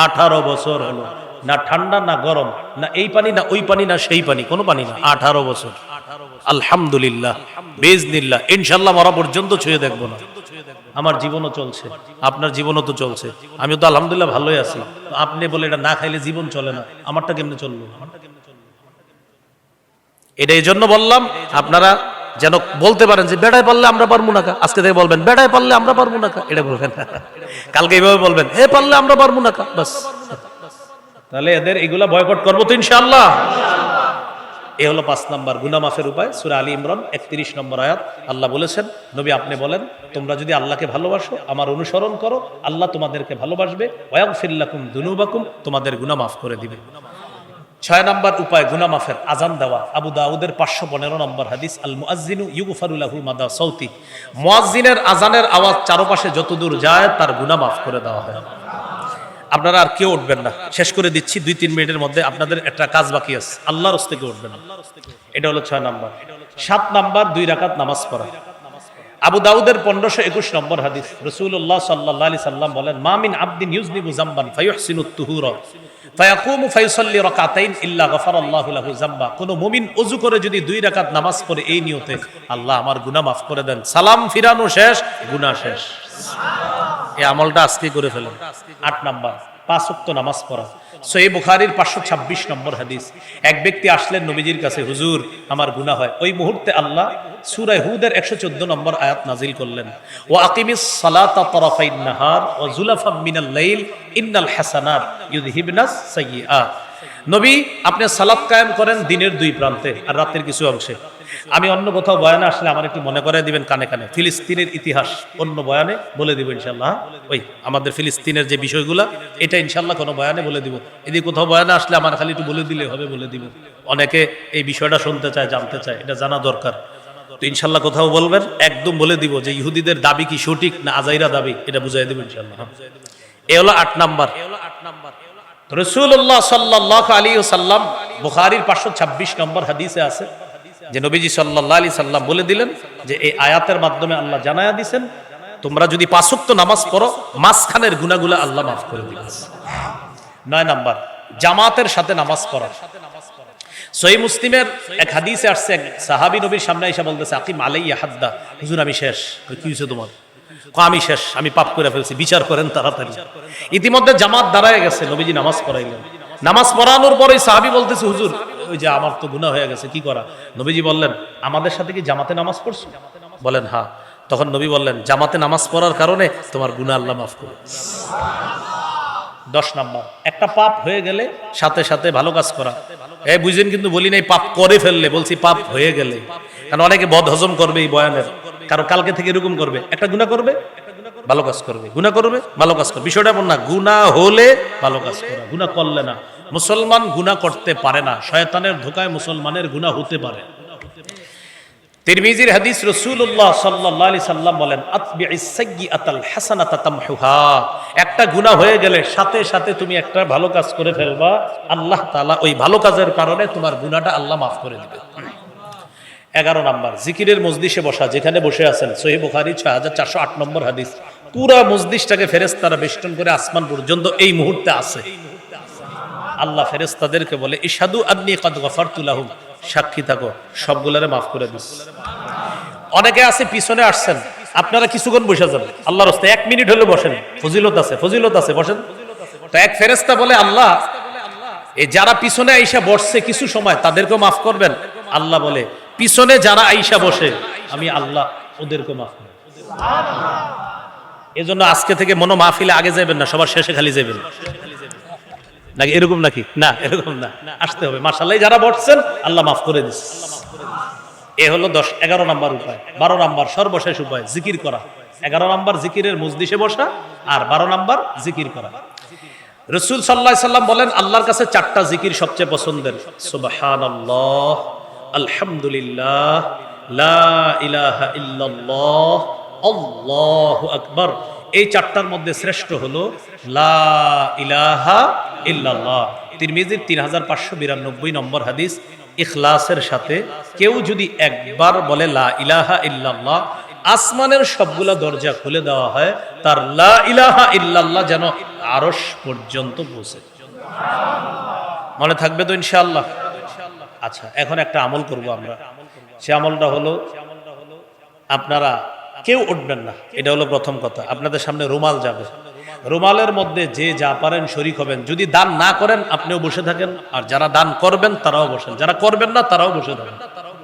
18 বছর হলো, না ঠান্ডা না গরম, না এই পানি না ওই পানি না সেই পানি, কোনো পানি না। 18 বছর আলহামদুলিল্লাহ, বিইজনিল্লাহ, ইনশাআল্লাহ মরা পর্যন্ত ছুঁয়ে দেখবো না। আমার জীবনও চলছে, আপনার জীবনও তো চলছে, আমিও তো আলহামদুলিল্লাহ ভালোই আছি। আপনি বলে এটা না খাইলে জীবন চলে না, আমারটা কেমনে চললো? এটা এই জন্য বললাম আপনারা যেন বলতে পারেন যে বেড়ায় পারলে আমরা পারবো না। আজকে থেকে বলবেন বেড়ায় পারলে আমরা পারবো না, এটা বলবেন। কালকে এইভাবে বলবেন হে পারলে আমরা পারবো না, বাস। তাহলে এদের এগুলা বয়কট করবো তো ইনশাআল্লাহ। এ হলো 5 নাম্বার গুনাহ মাফের উপায়। সূরা আলী ইমরান 31 নম্বর আয়াত, আল্লাহ বলেছেন নবী আপনি বলেন তোমরা যদি আল্লাহকে ভালোবাসো, আমার অনুসরণ করো, আল্লাহ তোমাদেরকে ভালোবাসবে, ওয়াগফির লাকুম যুনুবাকুম, তোমাদের গুনাহ মাফ করে দিবে। 6 নাম্বার উপায় গুনাহ মাফের, আযান দেওয়া। আবু দাউদের 515 নম্বর হাদিস, আল মুআজ্জিনু ইউগফারু লাহু মাদা সাউতি, মুয়াজ্জিনের আযানের আওয়াজ চারপাশে যতদূর যায় তার গুনাহ মাফ করে দেওয়া হয়। আপনারা আর কেউ উঠবেন না, শেষ করে দিচ্ছি 2-3 মিনিটের মধ্যে, আপনাদের একটা কাজ বাকি আছে, আল্লাহর রাস্তায় কেউ উঠবেন না। এটা হলো 6 নাম্বার। 7 নাম্বার 2 রাকাত নামাজ পড়া। আবু দাউদের 1521 নম্বর হাদিস, রাসূলুল্লাহ সাল্লাল্লাহু আলাইহি সাল্লাম বলেন মা মিন আবদিন ইউযনিবু যামবান ফায়ুহসিনুত তুহুরা ফায়াকুমু ফায়ুসাল্লি রাকাতাইন ইল্লা গফারাল্লাহু লাহু যামবা, কোন মুমিন ওযু করে যদি 2 রাকাত নামাজ পড়ে এই নিয়তে, আল্লাহ আমার গুনাহ মাফ করে দেন, সালাম ফিরানো শেষ, গুনাহ শেষ। এই আমলটা আজকে করে ফেলেন। 8 নাম্বার 5 ওয়াক্ত নামাজ পড়া। সহিহ বুখারীর 526 নম্বর হাদিস, এক ব্যক্তি আসলেন নবীজির কাছে, হুজুর আমার গুনাহ হয়। ওই মুহূর্তে আল্লাহ সূরা হুদের 114 নম্বর আয়াত নাজিল করলেন, ওয়া আকিমিস সালাতা তারাফাইন নাহার ওয়া যুলাফাম মিনাল লাইল ইন্নাল হাসানাত ইউযহিবনাস সাইয়্যাত। নবী আপনি সালাত কায়েম করেন দিনের 2 প্রান্তে আর রাতের কিছু অংশে। আমি অন্য কোথাও বয়ানে আসলে আমার একটু মনে করাই দিবেন কানে কানে, ফিলিস্তিনের ইতিহাস অন্য বয়ানে বলে দিব ইনশাআল্লাহ। ওই আমাদের ফিলিস্তিনের যে বিষয়গুলা এটা ইনশাআল্লাহ কোনো বয়ানে বলে দিব। এদিকে কোথাও বয়ানে আসলে আমার খালি একটু বলে দিলে হবে, বলে দিব। অনেকে এই বিষয়টা শুনতে চায়, জানতে চায়, এটা জানা দরকার। তো ইনশাআল্লাহ কোথাও বলবেন, একদম বলে দিব যে ইহুদিদের দাবি কি সঠিক না আজাইরা দাবি, এটা বুঝাই দিব ইনশাআল্লাহ। এ হলো 8 নাম্বার। রাসূলুল্লাহ সাল্লাল্লাহু আলাইহি ওয়াসাল্লাম বুখারীর 526 নম্বর হাদিসে আছে যে নবীজি সাল্লাল্লাহু আলাইহি সাল্লাম বলে দিলেন যে এই আয়াতের মাধ্যমে আল্লাহ জানায়া দিবেন তোমরা যদি 5 ওয়াক্ত নামাজ পড়ো মাঝখানের গুনাহগুলো আল্লাহ মাফ করে দিবেন। 9 নাম্বার জামাতের সাথে নামাজ পড়া। সহিহ মুসলিমের এক হাদিসে আসছে, এক সাহাবী নবীর সামনে এসে বলতেছে আকিম আলাইয়া হাদ্দা, হুজুর আমি শেষ। কি হইছে তোমার? আমি শেষ, আমি পাপ করে ফেলছি, বিচার করেন তাড়াতাড়ি। ইতিমধ্যে জামাত দাঁড়ায় গেছে, নবীজি নামাজ পড়াইলেন। নামাজ পড়ানোর পরে সাহাবী বলতেছে হুজুর ওই যে আমার তো গুনাহ হয়ে গেছে, কি করা? নবীজি বললেন আমাদের সাথে কি জামাতে নামাজ পড়ছো? বলেন হ্যাঁ। তখন নবী বললেন জামাতে নামাজ পড়ার কারণে তোমার গুনাহ আল্লাহ মাফ করবে। 10 নাম্বার একটা পাপ হয়ে গেলে সাথে সাথে ভালো কাজ করা। এই বুঝেন কিন্তু বলি নাই পাপ করে ফেললে, বলছি পাপ হয়ে গেলে। কারণ অনেকে বদ হজম করবে এই বয়ানের, কারো কালকে থেকে এরকম করবে, একটা গুনাহ করবে ভালো কাজ করবে, গুনাহ করবে ভালো কাজ করবে। বিষয়টা এমন না, গুনাহ হলে ভালো কাজ করা, গুনাহ করলে না। মুসলমান গুনাহ করতে পারে না, শয়তানের ধোকায় মুসলমানের গুনাহ হতে পারে। তিরমিজির হাদিস, রাসূলুল্লাহ সাল্লাল্লাহু আলাইহি সাল্লাম বলেন, আতবিইস সাইয়্যাতাল হাসানাতা তামহুহা। একটা গুনাহ হয়ে গেলে সাথে সাথে তুমি একটা ভালো কাজ করে ফেলবা, আল্লাহ তাআলা ওই ভালো কাজের কারণে তোমার গুনাহটা আল্লাহ মাফ করে দিবে। 11 নাম্বার, জিকিরের মজলিসে বসা। যেখানে বসে আছেন, সহিহ বুখারী 6408 নম্বর হাদিস, পুরা মজলিসটাকে ফেরেশতারা বেষ্টন করে আসমান পর্যন্ত এই মুহূর্তে আছে। আল্লাহ ফেরেশতাদেরকে বলে, ইশহাদু আন্নী কাদ গফারতু লাহুম, সাক্ষী থাকো সবগুলারে মাফ করে দিস। অনেকে আছে পিছনে আসছেন, আপনারা কিছুক্ষণ বসে যাবেন, আল্লাহর রাস্তায় 1 মিনিট হলে বসেন, ফজিলত আছে, ফজিলত আছে, বসেন। তো এক ফেরেশতা বলে, আল্লাহ এই যারা পিছনে আইসা বসছে কিছু সময়, তাদেরকেও মাফ করবেন। আল্লাহ বলে, পিছনে যারা আইসা বসে আমি আল্লাহ ওদেরকে মাফ করব। এজন্য আজকে থেকে মনো মাহফিলে আগে যাবেন না, সবার শেষে খালি যাবেন নাকি? এরকম নাকি? না, এরকম না, আসতে হবে। মাশাআল্লাহ, যারা বসছেন আল্লাহ মাফ করে দিস। এ হলো 11 নাম্বার উপায়। 12 নাম্বার সর্বশেষ উপায়, জিকির করা। 11 নাম্বার জিকিরের মজলিসে বসা, আর 12 নাম্বার জিকির করা। রাসূল সাল্লাল্লাহু আলাইহি সাল্লাম বলেন, আল্লাহর কাছে 4টা জিকির সবচেয়ে পছন্দের, সুবহানাল্লাহ, আলহামদুলিল্লাহ, লা ইলাহা ইল্লাল্লাহ, আল্লাহু আকবার। এই 4টার মধ্যে শ্রেষ্ঠ হলো লা ইলাহা ইল্লাল্লাহ। তিরমিজির 3592 নম্বর হাদিস, ইখলাসের সাথে কেউ যদি একবার বলে লা ইলাহা ইল্লাল্লাহ, আসমানের সবগুলা দরজা খুলে দেওয়া হয়, তার লা ইলাহা ইল্লাল্লাহ যেন আরশ পর্যন্ত পৌঁছে। মনে থাকবে তো ইনশাআল্লাহ? আচ্ছা, এখন একটা আমল করব আমরা। সে আমলটা হলো, আপনারা কেউ উঠবেন না, এটা হলো প্রথম কথা। আপনাদের সামনে রুমাল যাবে, রুমালের মধ্যে যে যা পারেন শরীক হবেন। যদি দান না করেন আপনিও বসে থাকেন, আর যারা দান করবেন তারাও বসেন, যারা করবেন না তারাও বসে থাকেন।